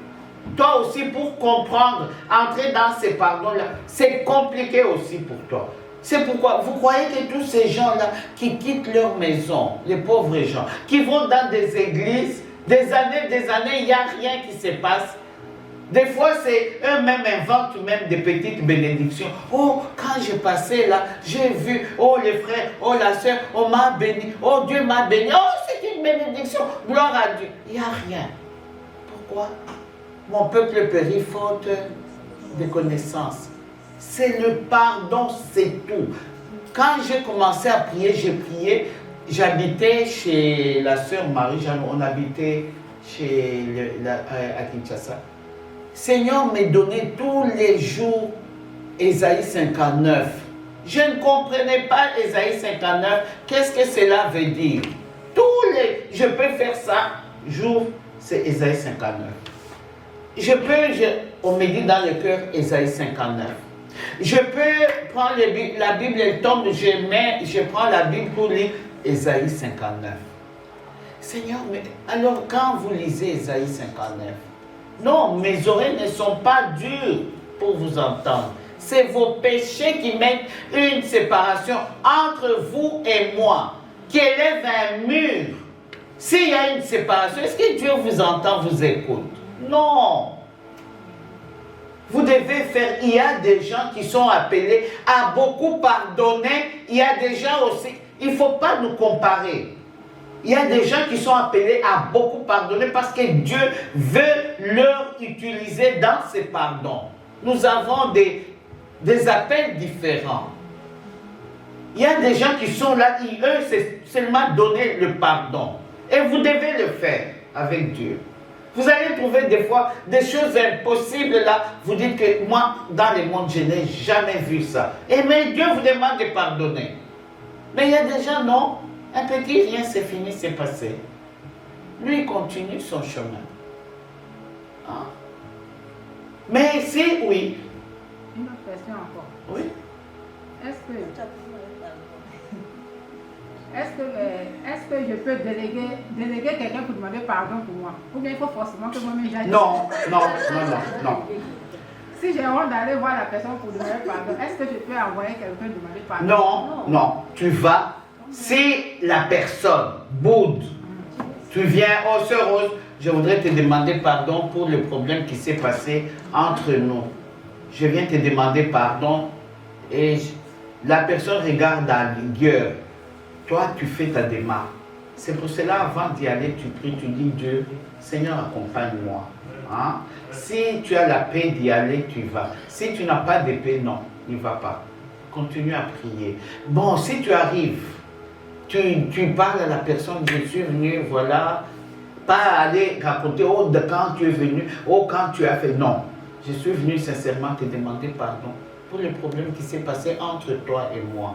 Toi aussi, pour comprendre, entrer dans ces pardons-là, c'est compliqué aussi pour toi. C'est pourquoi vous croyez que tous ces gens-là qui quittent leur maison, les pauvres gens, qui vont dans des églises, Des années, il n'y a rien qui se passe. Des fois, c'est eux-mêmes inventent même des petites bénédictions. Oh, quand j'ai passé là, j'ai vu, oh les frères, oh la soeur, on m'a béni, oh Dieu m'a béni, oh c'est une bénédiction, gloire à Dieu. Il n'y a rien. Pourquoi? Mon peuple périt faute de connaissances. C'est le pardon, c'est tout. Quand j'ai commencé à prier, j'ai prié. J'habitais chez la sœur Marie-Jeanne, on habitait à Kinshasa. Seigneur me donnait tous les jours Ésaïe 59. Je ne comprenais pas Ésaïe 59. Qu'est-ce que cela veut dire? Je peux faire ça, jour, c'est Ésaïe 59. On me dit dans le cœur Ésaïe 59. Je peux prendre la Bible, elle tombe, je prends la Bible pour lire Ésaïe 59. Seigneur, mais alors quand vous lisez Ésaïe 59, non, mes oreilles ne sont pas dures pour vous entendre. C'est vos péchés qui mettent une séparation entre vous et moi, qui élève un mur. S'il y a une séparation, est-ce que Dieu vous entend, vous écoute? Non. Vous devez faire, il y a des gens qui sont appelés à beaucoup pardonner, il y a des gens aussi, il ne faut pas nous comparer. Il y a des gens qui sont appelés à beaucoup pardonner parce que Dieu veut leur utiliser dans ses pardons. Nous avons des appels différents. Il y a des gens qui sont là, eux, c'est seulement donner le pardon. Et vous devez le faire avec Dieu. Vous allez trouver des fois des choses impossibles là. Vous dites que moi, dans le monde, je n'ai jamais vu ça. Et mais Dieu vous demande de pardonner. Mais il y a des gens, non. Un petit rien, c'est fini, c'est passé. Lui, il continue son chemin. Hein? Mais si, oui. Une autre question encore. Oui. Est-ce que je peux déléguer quelqu'un pour demander pardon pour moi? Ou bien il faut forcément que moi-même j'aille? Non. Si j'ai honte d'aller voir la personne pour demander pardon, est-ce que je peux envoyer quelqu'un demander pardon? Non. Tu vas. Si la personne boude, tu viens, oh sœur Rose, je voudrais te demander pardon pour le problème qui s'est passé entre nous. Je viens te demander pardon et la personne regarde à l'igueur. Toi, tu fais ta démarche. C'est pour cela, avant d'y aller, tu pries, tu dis Dieu, Seigneur, accompagne-moi. Hein? Si tu as la paix d'y aller, tu vas. Si tu n'as pas de paix, non, n'y va pas. Continue à prier. Bon, si tu arrives, tu parles à la personne, je suis venu, voilà, pas aller raconter, oh, de quand tu es venu, oh, quand tu as fait. Non, je suis venu sincèrement te demander pardon pour le problème qui s'est passé entre toi et moi.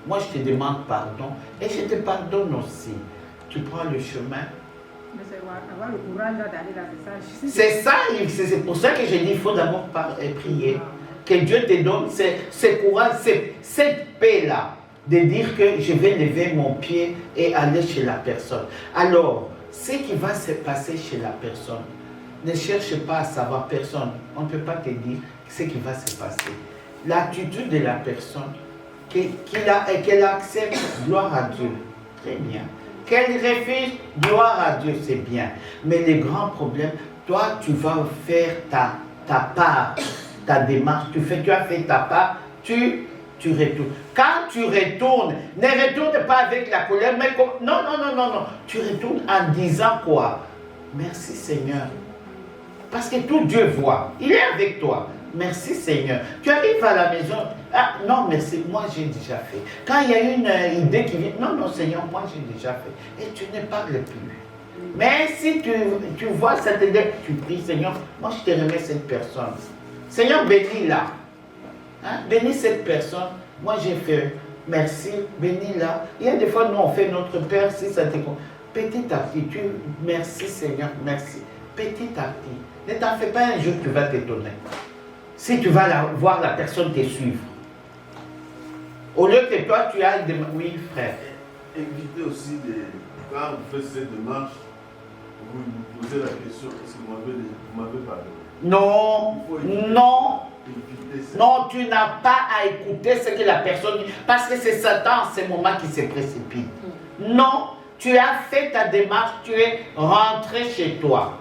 Moi, je te demande pardon et je te pardonne aussi. Tu prends le chemin. Mais c'est avoir le courage d'aller là, c'est ça. C'est ça, c'est pour ça que je dis, il faut d'abord prier. Que Dieu te donne ce courage, cette paix-là, de dire que je vais lever mon pied et aller chez la personne. Alors, ce qui va se passer chez la personne, ne cherche pas à savoir personne. On ne peut pas te dire ce qui va se passer. L'attitude de la personne, qu'elle accepte, gloire à Dieu, très bien. Qu'elle refuse, gloire à Dieu, c'est bien. Mais le grand problème, toi, tu vas faire ta part, ta démarche. Tu as fait ta part, tu retournes. Quand tu retournes, ne retourne pas avec la colère, mais non. Tu retournes en disant quoi? Merci Seigneur. Parce que tout Dieu voit. Il est avec toi. Merci Seigneur. Tu arrives à la maison. Ah non, merci, moi j'ai déjà fait. Quand il y a une idée qui vient, non Seigneur, moi j'ai déjà fait. Et tu ne parles plus. Mais si tu vois cette idée, tu pries, Seigneur, moi je te remets cette personne. Seigneur, bénis-la. Hein? Bénis cette personne. Moi j'ai fait. Merci, bénis-la. Il y a des fois, nous on fait notre Père, si ça te compte. Petit à petit, merci Seigneur, merci. Petit à petit. Ne t'en fais pas un jour, tu vas t'étonner. Si tu vas voir la personne te suivre. Au lieu que toi, tu ailles de... Oui, frère. Évitez aussi, quand vous faites cette démarche, vous vous posez la question, est-ce que vous m'avez parlé? Non. Non, tu n'as pas à écouter ce que la personne dit. Parce que c'est Satan en ce moment qui se précipite. Non, Tu as fait ta démarche, tu es rentré chez toi.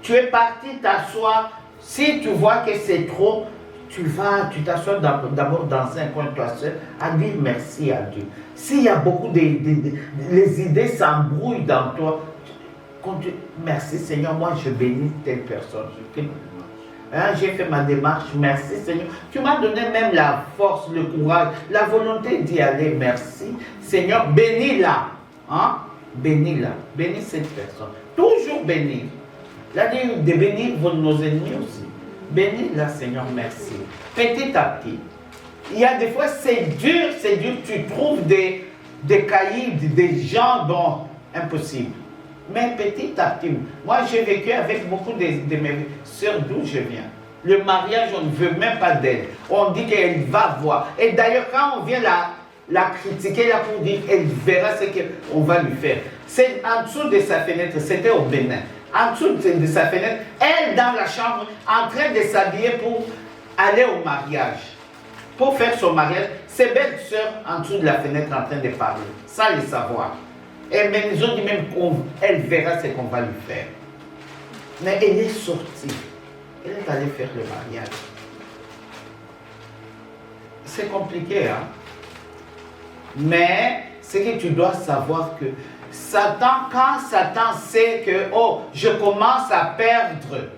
Tu es parti t'asseoir. Si tu vois que c'est trop, tu t'assois d'abord dans un coin toi seul à dire merci à Dieu. S'il y a beaucoup les idées s'embrouillent dans toi, merci Seigneur, moi je bénis telle personne. J'ai fait ma démarche, merci Seigneur. Tu m'as donné même la force, le courage, la volonté d'y aller, merci. Seigneur, bénis-la. Hein? Bénis-la, bénis cette personne. Toujours bénir. La de bénir nos ennemis aussi. Bénis-la Seigneur, merci. Petit à petit. Il y a des fois, c'est dur, tu trouves des caïds, des gens dont impossible. Mais petit à petit, moi j'ai vécu avec beaucoup de mes soeurs d'où je viens. Le mariage, on ne veut même pas d'elle. On dit qu'elle va voir. Et d'ailleurs, quand on vient la critiquer, là pour dire qu'elle verra ce qu'on va lui faire. C'est en dessous de sa fenêtre, c'était au Bénin. En dessous de sa fenêtre, elle dans la chambre, en train de s'habiller pour aller au mariage. Pour faire son mariage, ses belles soeurs en dessous de la fenêtre en train de parler, sans le savoir. Et mais ils ont dit même qu'elle verra ce qu'on va lui faire. Mais elle est sortie. Elle est allée faire le mariage. C'est compliqué, hein? Mais c'est que tu dois savoir que Satan, quand Satan sait que, oh, je commence à perdre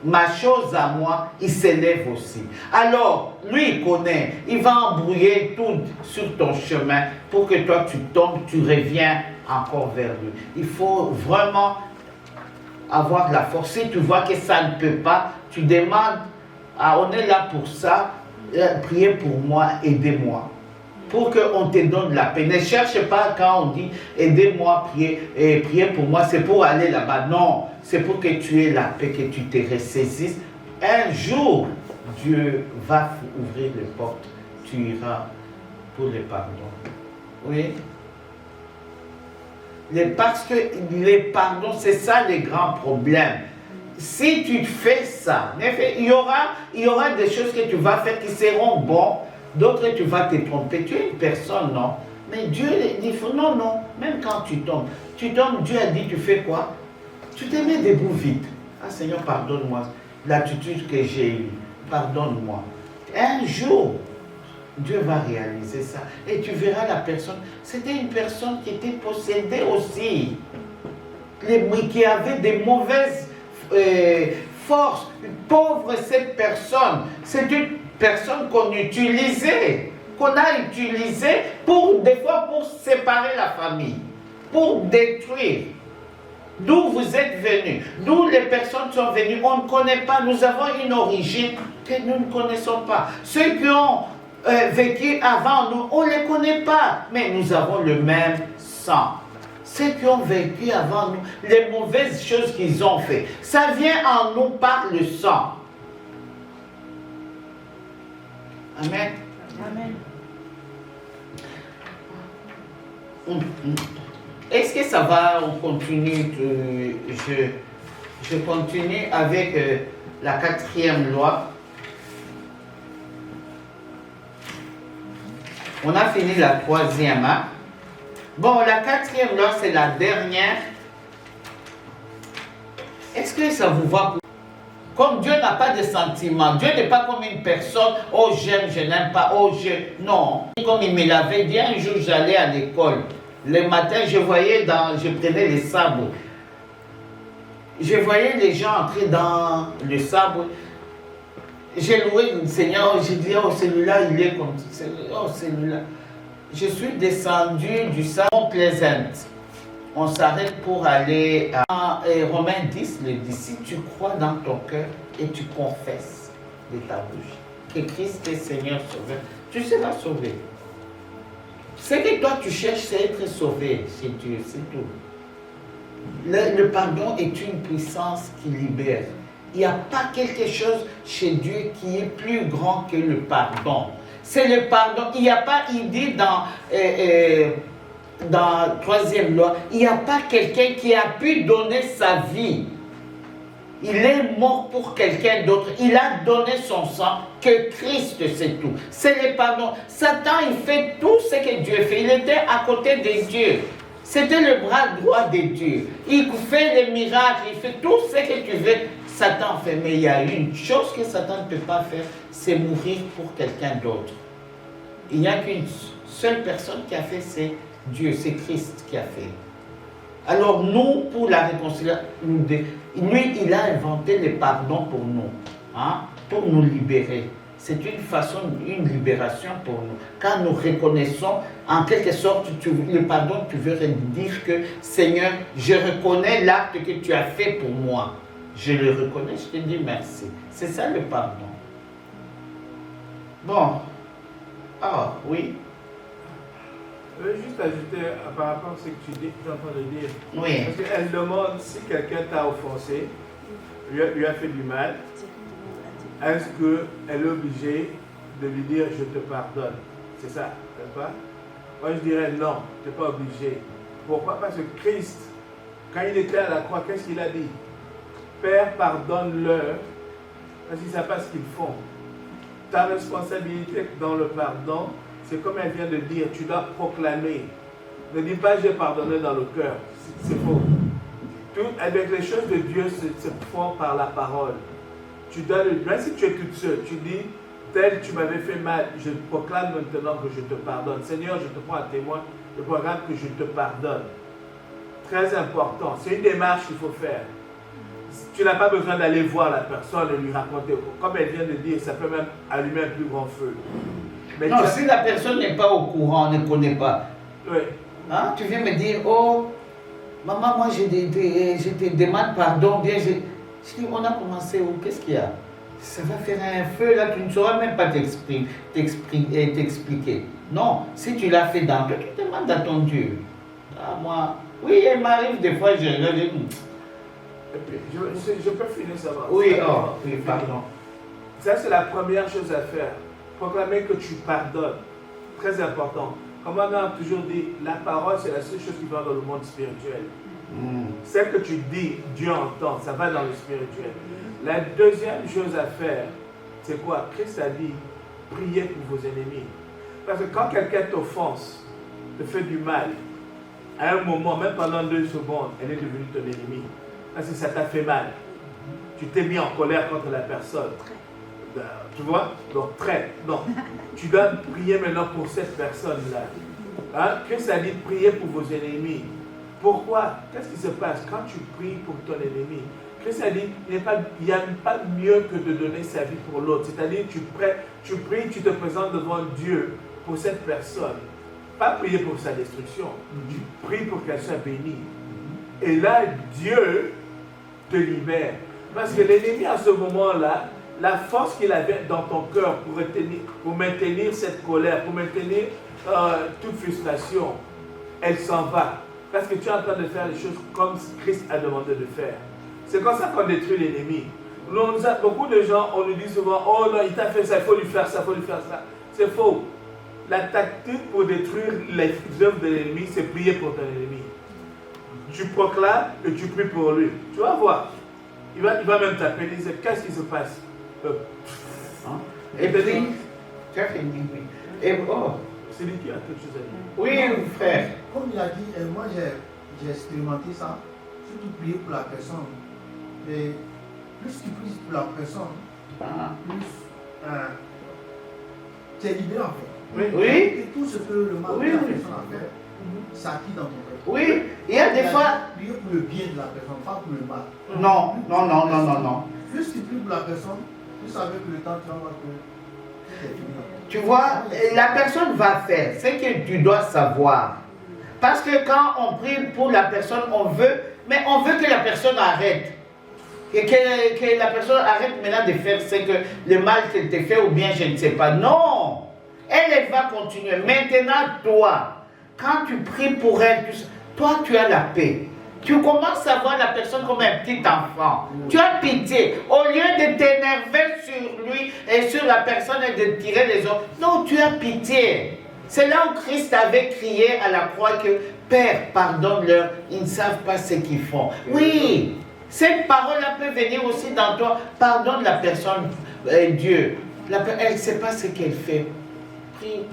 ma chose à moi, il s'élève aussi. Alors, lui, il connaît, il va embrouiller tout sur ton chemin pour que toi, tu tombes, tu reviens encore vers lui. Il faut vraiment avoir la force. Si tu vois que ça ne peut pas, tu demandes, on est là pour ça, priez pour moi, aidez-moi. Pour qu'on te donne la paix. Ne cherche pas quand on dit aidez-moi, priez pour moi, c'est pour aller là-bas. Non, c'est pour que tu aies la paix, que tu te ressaisisses. Un jour, Dieu va ouvrir les portes. Tu iras pour le pardon. Oui. Parce que les pardons, c'est ça le grand problème. Si tu fais ça, il y aura des choses que tu vas faire qui seront bonnes. D'autres, tu vas te tromper. Tu es une personne, non? Mais Dieu dit, non, non. Même quand tu tombes, Dieu a dit, tu fais quoi? Tu te mets debout vite. Ah Seigneur, pardonne-moi l'attitude que j'ai eue. Pardonne-moi. Un jour, Dieu va réaliser ça. Et tu verras la personne. C'était une personne qui était possédée aussi. Qui avait des mauvaises forces. Pauvre cette personne. C'est une personne qu'on utilisait, qu'on a utilisée des fois pour séparer la famille, pour détruire. D'où vous êtes venus, d'où les personnes sont venues, on ne connaît pas, nous avons une origine que nous ne connaissons pas. Ceux qui ont vécu avant nous, on ne les connaît pas, mais nous avons le même sang. Ceux qui ont vécu avant nous, les mauvaises choses qu'ils ont fait, ça vient en nous par le sang. Amen. Amen. Est-ce que ça va? On continue. Je continue avec la 4e loi. On a fini la 3e. Hein? Bon, la 4e loi, c'est la dernière. Est-ce que ça vous va? Comme Dieu n'a pas de sentiments, Dieu n'est pas comme une personne, oh j'aime, je n'aime pas, oh je... Non. Comme il me l'avait dit, un jour j'allais à l'école. Le matin, je prenais les sabres. Je voyais les gens entrer dans le sabre. J'ai loué le Seigneur, j'ai dit, oh celui-là, il est comme ça. Oh celui-là. Je suis descendu du sabre plaisante. On s'arrête pour aller à Romains 10, le dit, si tu crois dans ton cœur et tu confesses de ta bouche que Christ est Seigneur Sauveur, tu seras sauvé. Ce que toi tu cherches, c'est être sauvé chez Dieu, c'est tout. Le pardon est une puissance qui libère. Il n'y a pas quelque chose chez Dieu qui est plus grand que le pardon. C'est le pardon. Il n'y a pas, il dit dans la 3e loi, il n'y a pas quelqu'un qui a pu donner sa vie. Il est mort pour quelqu'un d'autre. Il a donné son sang, que Christ, c'est tout. C'est le pardon. Satan, il fait tout ce que Dieu fait. Il était à côté de Dieu. C'était le bras droit de Dieu. Il fait les miracles, il fait tout ce que tu veux. Satan fait. Mais il y a une chose que Satan ne peut pas faire, c'est mourir pour quelqu'un d'autre. Il n'y a qu'une seule personne qui a fait, c'est Dieu, c'est Christ qui a fait. Alors nous, pour la réconciliation, lui, il a inventé le pardon pour nous, hein, pour nous libérer. C'est une façon, une libération pour nous. Quand nous reconnaissons, en quelque sorte, le pardon, tu veux dire que, Seigneur, je reconnais l'acte que tu as fait pour moi. Je le reconnais, je te dis merci. C'est ça le pardon. Bon. Ah, oui. Je veux juste ajouter par rapport à ce que tu dis, tu es en train de dire. Oui. Parce qu'elle demande si quelqu'un t'a offensé, lui a fait du mal, est-ce qu'elle est obligée de lui dire je te pardonne? C'est ça, n'est-ce pas? Moi je dirais non, tu n'es pas obligé. Pourquoi? Parce que Christ, quand il était à la croix, qu'est-ce qu'il a dit? Père, pardonne-leur, parce qu'ils ne savent pas ce qu'ils font. Ta responsabilité dans le pardon, c'est comme elle vient de dire, tu dois proclamer. Ne dis pas j'ai pardonné dans le cœur, c'est faux. Avec les choses de Dieu se font par la parole. Tu dois même si tu es toute seule, tu dis, tel tu m'avais fait mal, je proclame maintenant que je te pardonne. Seigneur, je te prends à témoin, je proclame que je te pardonne. Très important, c'est une démarche qu'il faut faire. Tu n'as pas besoin d'aller voir la personne et lui raconter. Comme elle vient de dire, ça peut même allumer un plus grand feu. Mais non, si la personne n'est pas au courant, ne connaît pas, oui. Hein, tu viens me dire, oh, maman, moi je te demande pardon, bien, je dis, on a commencé où, qu'est-ce qu'il y a? Ça va faire un feu là, tu ne sauras même pas t'expliquer. Non, si tu l'as fait dans toi, tu demandes à ton Dieu. Ah, moi, oui, il m'arrive des fois, je regarde. Je peux finir ça. Oui, oh, oui, pardon. Ça, c'est la première chose à faire. Proclamer que tu pardonnes. Très important. Comme on a toujours dit, la parole, c'est la seule chose qui va dans le monde spirituel. Celle que tu dis, Dieu entend, ça va dans le spirituel. La deuxième chose à faire, c'est quoi? Christ a dit, priez pour vos ennemis. Parce que quand quelqu'un t'offense, te fait du mal, à un moment, même pendant 2 secondes, elle est devenue ton ennemi. Parce que ça t'a fait mal. Tu t'es mis en colère contre la personne. Tu vois? Donc, non. Tu dois prier maintenant pour cette personne-là. Hein? Christ a dit, priez pour vos ennemis. Pourquoi? Qu'est-ce qui se passe quand tu pries pour ton ennemi? Christ a dit, il n'y a pas mieux que de donner sa vie pour l'autre. C'est-à-dire, tu pries, tu te présentes devant Dieu pour cette personne. Pas prier pour sa destruction. Tu pries pour qu'elle soit bénie. Et là, Dieu te libère. Parce que l'ennemi, à ce moment-là, la force qu'il avait dans ton cœur pour maintenir cette colère, pour maintenir toute frustration, elle s'en va. Parce que tu es en train de faire les choses comme Christ a demandé de faire. C'est comme ça qu'on détruit l'ennemi. Beaucoup de gens, on nous dit souvent, oh non, il t'a fait ça, il faut lui faire ça, il faut lui faire ça. C'est faux. La tactique pour détruire les œuvres de l'ennemi, c'est prier pour ton ennemi. Tu proclames et tu pries pour lui. Tu vas voir. Il va même t'appeler, il dit, qu'est-ce qui se passe? Et puis, tu as fini, oui. Et oh, c'est lui qui a quelque chose à dire. oui, frère. Comme il a dit, moi j'ai expérimenté ça, surtout prier pour la personne. Et plus tu pries pour la personne, plus tu es libéré en fait. Oui. Et tout ce que le mal Oui, de la oui. personne a fait, ça acquis dans ton cœur. Oui, il y a des fois. Prier pour le bien de la personne, pas pour le mal. Non. Plus tu pries pour la personne, plus avec le temps tu vas voir que c'est fini. Tu vois, la personne va faire ce que tu dois savoir. Parce que quand on prie pour la personne, on veut que la personne arrête. Et que la personne arrête maintenant de faire ce que le mal qu'elle te fait ou bien je ne sais pas. Non! Elle va continuer. Maintenant, toi, quand tu pries pour elle, toi tu as la paix. Tu commences à voir la personne comme un petit enfant. Tu as pitié. Au lieu de t'énerver sur lui et sur la personne et de tirer les autres, non, tu as pitié. C'est là où Christ avait crié à la croix que Père, pardonne-leur, ils ne savent pas ce qu'ils font. Oui, cette parole-là peut venir aussi dans toi. Pardonne la personne, Dieu. Elle ne sait pas ce qu'elle fait.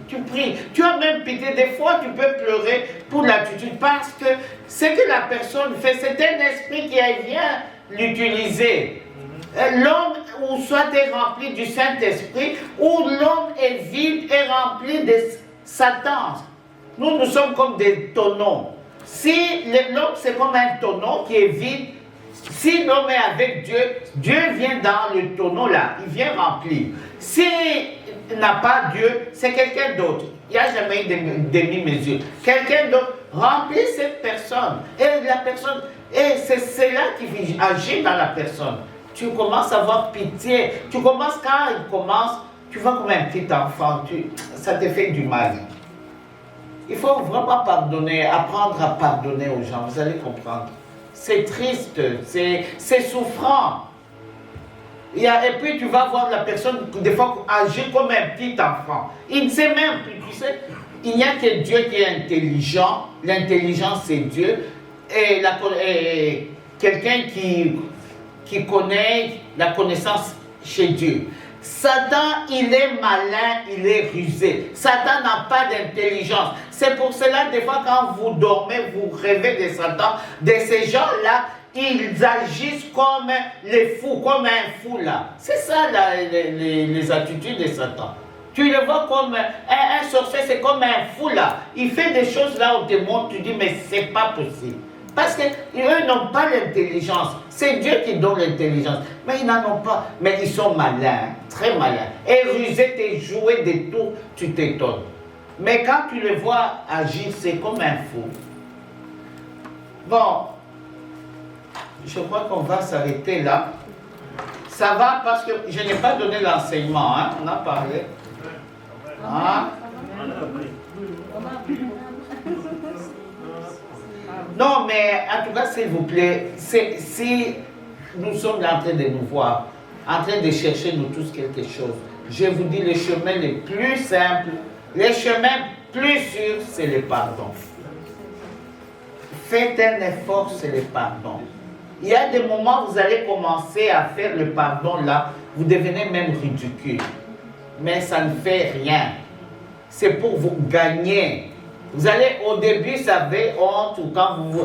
tu pries. Tu as même pitié. Des fois, tu peux pleurer pour l'attitude parce que ce que la personne fait, c'est un esprit qui vient l'utiliser. L'homme, ou soit est rempli du Saint-Esprit, ou l'homme est vide et rempli de Satan. Nous sommes comme des tonneaux. Si l'homme, c'est comme un tonneau qui est vide, si l'homme est avec Dieu, Dieu vient dans le tonneau là, il vient remplir. S'il n'a pas Dieu, c'est quelqu'un d'autre. Il n'y a jamais eu de demi-mesure. Quelqu'un d'autre remplit cette personne. Et la personne, et c'est là qui agit dans la personne. Tu commences à avoir pitié. Tu commences, quand il commence, tu vas comme un petit enfant. Ça te fait du mal. Il faut vraiment pardonner, apprendre à pardonner aux gens. Vous allez comprendre. C'est triste, c'est souffrant. Et puis tu vas voir la personne, des fois, agir comme un petit enfant. Il ne sait même plus, tu sais. Il n'y a que Dieu qui est intelligent. L'intelligence, c'est Dieu. Et quelqu'un qui connaît la connaissance chez Dieu. Satan, il est malin, il est rusé. Satan n'a pas d'intelligence. C'est pour cela, des fois, quand vous dormez, vous rêvez de Satan, de ces gens-là, ils agissent comme les fous, comme un fou là. C'est ça les attitudes de Satan. Tu le vois comme un sorcier, c'est comme un fou là. Il fait des choses là où tu montres, tu dis, mais c'est pas possible. Parce qu'eux n'ont pas l'intelligence. C'est Dieu qui donne l'intelligence. Mais ils n'en ont pas. Mais ils sont malins, très malins. Et rusés, t'es joué des tours, tu t'étonnes. Mais quand tu les vois agir, c'est comme un fou. Bon, je crois qu'on va s'arrêter là. Ça va parce que je n'ai pas donné l'enseignement, hein? On a parlé. Hein? Non, mais en tout cas, s'il vous plaît, si nous sommes en train de nous voir, en train de chercher nous tous quelque chose, je vous dis, les chemins les plus simples, les chemins plus sûrs, c'est le pardon. Faites un effort, c'est le pardon. Il y a des moments où vous allez commencer à faire le pardon là, vous devenez même ridicule. Mais ça ne fait rien. C'est pour vous gagner. Vous allez au début, ça fait honte ou quand vous...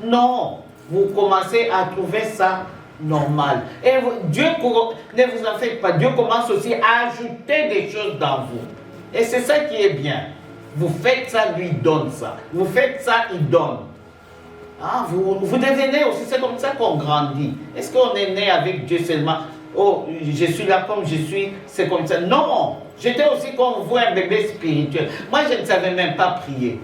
Non, vous commencez à trouver ça normal. Et Dieu, ne vous en faites pas, Dieu commence aussi à ajouter des choses dans vous. Et c'est ça qui est bien. Vous faites ça, lui donne ça. Vous faites ça, il donne. Ah, vous devenez aussi, c'est comme ça qu'on grandit. Est-ce qu'on est né avec Dieu seulement? Oh, je suis là comme je suis, c'est comme ça. Non, j'étais aussi comme vous, un bébé spirituel. Moi, je ne savais même pas prier.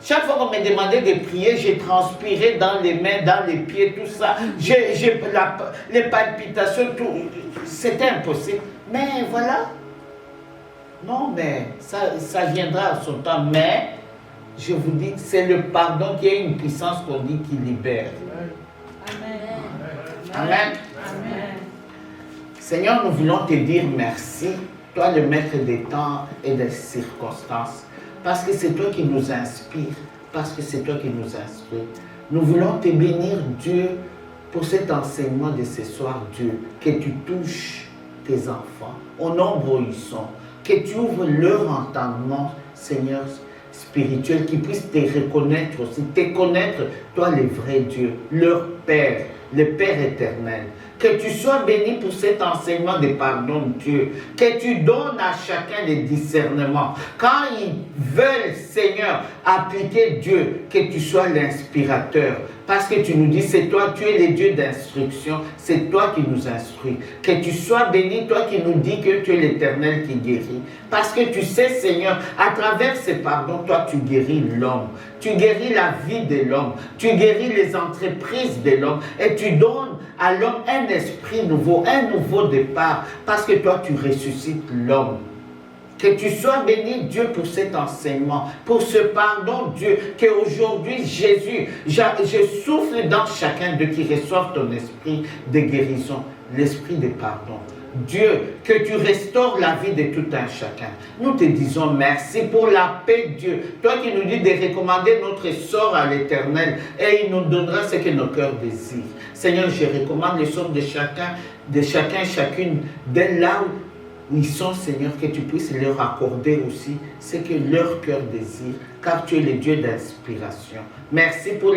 Chaque fois qu'on me demandait de prier, j'ai transpiré dans les mains, dans les pieds, tout ça. Les palpitations, tout. C'était impossible. Mais voilà. Non, mais ça viendra à son temps. Mais, je vous dis, c'est le pardon qui a une puissance qu'on dit qui libère. Amen. Amen. Amen. Seigneur, nous voulons te dire merci, toi le maître des temps et des circonstances, parce que c'est toi qui nous inspires, parce que c'est toi qui nous instruis. Nous voulons te bénir, Dieu, pour cet enseignement de ce soir, Dieu, que tu touches tes enfants, au nombre où ils sont, que tu ouvres leur entendement, Seigneur, spirituel, qu'ils puissent te reconnaître aussi, te connaître, toi le vrai Dieu, leur Père, le Père éternel. Que tu sois béni pour cet enseignement de pardon, Dieu. Que tu donnes à chacun des discernements. Quand ils veulent, Seigneur, appliquer Dieu, que tu sois l'inspirateur. Parce que tu nous dis, c'est toi, tu es le Dieu d'instruction. C'est toi qui nous instruis. Que tu sois béni, toi qui nous dis que tu es l'Éternel qui guérit. Parce que tu sais, Seigneur, à travers ces pardons, toi, tu guéris l'homme. Tu guéris la vie de l'homme. Tu guéris les entreprises de l'homme. Et tu donnes à l'homme un esprit nouveau, un nouveau départ. Parce que toi, tu ressuscites l'homme. Que tu sois béni, Dieu, pour cet enseignement, pour ce pardon, Dieu, qu'aujourd'hui, Jésus, je souffle dans chacun d'eux qui reçoivent ton esprit de guérison, l'esprit de pardon. Dieu, que tu restaures la vie de tout un chacun. Nous te disons merci pour la paix, Dieu. Toi qui nous dis de recommander notre sort à l'Éternel et il nous donnera ce que nos cœurs désirent. Seigneur, je recommande le sort de chacun, chacune, de là où où ils sont, Seigneur, que tu puisses leur accorder aussi ce que leur cœur désire, car tu es le Dieu d'inspiration. Merci pour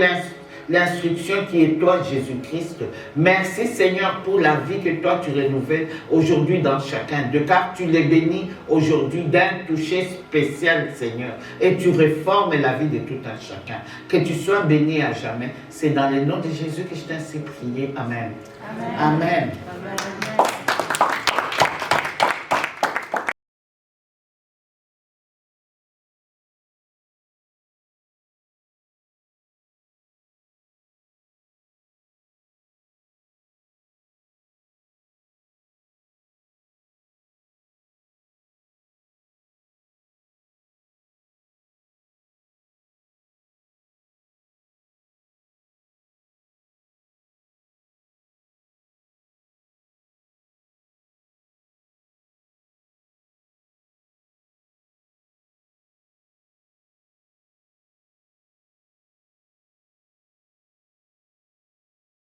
l'instruction qui est toi, Jésus-Christ. Merci, Seigneur, pour la vie que toi tu renouvelles aujourd'hui dans chacun d'eux, car tu les bénis aujourd'hui d'un toucher spécial, Seigneur, et tu réformes la vie de tout un chacun. Que tu sois béni à jamais. C'est dans le nom de Jésus que je t'ai ainsi prié. Amen. Amen. Amen. Amen.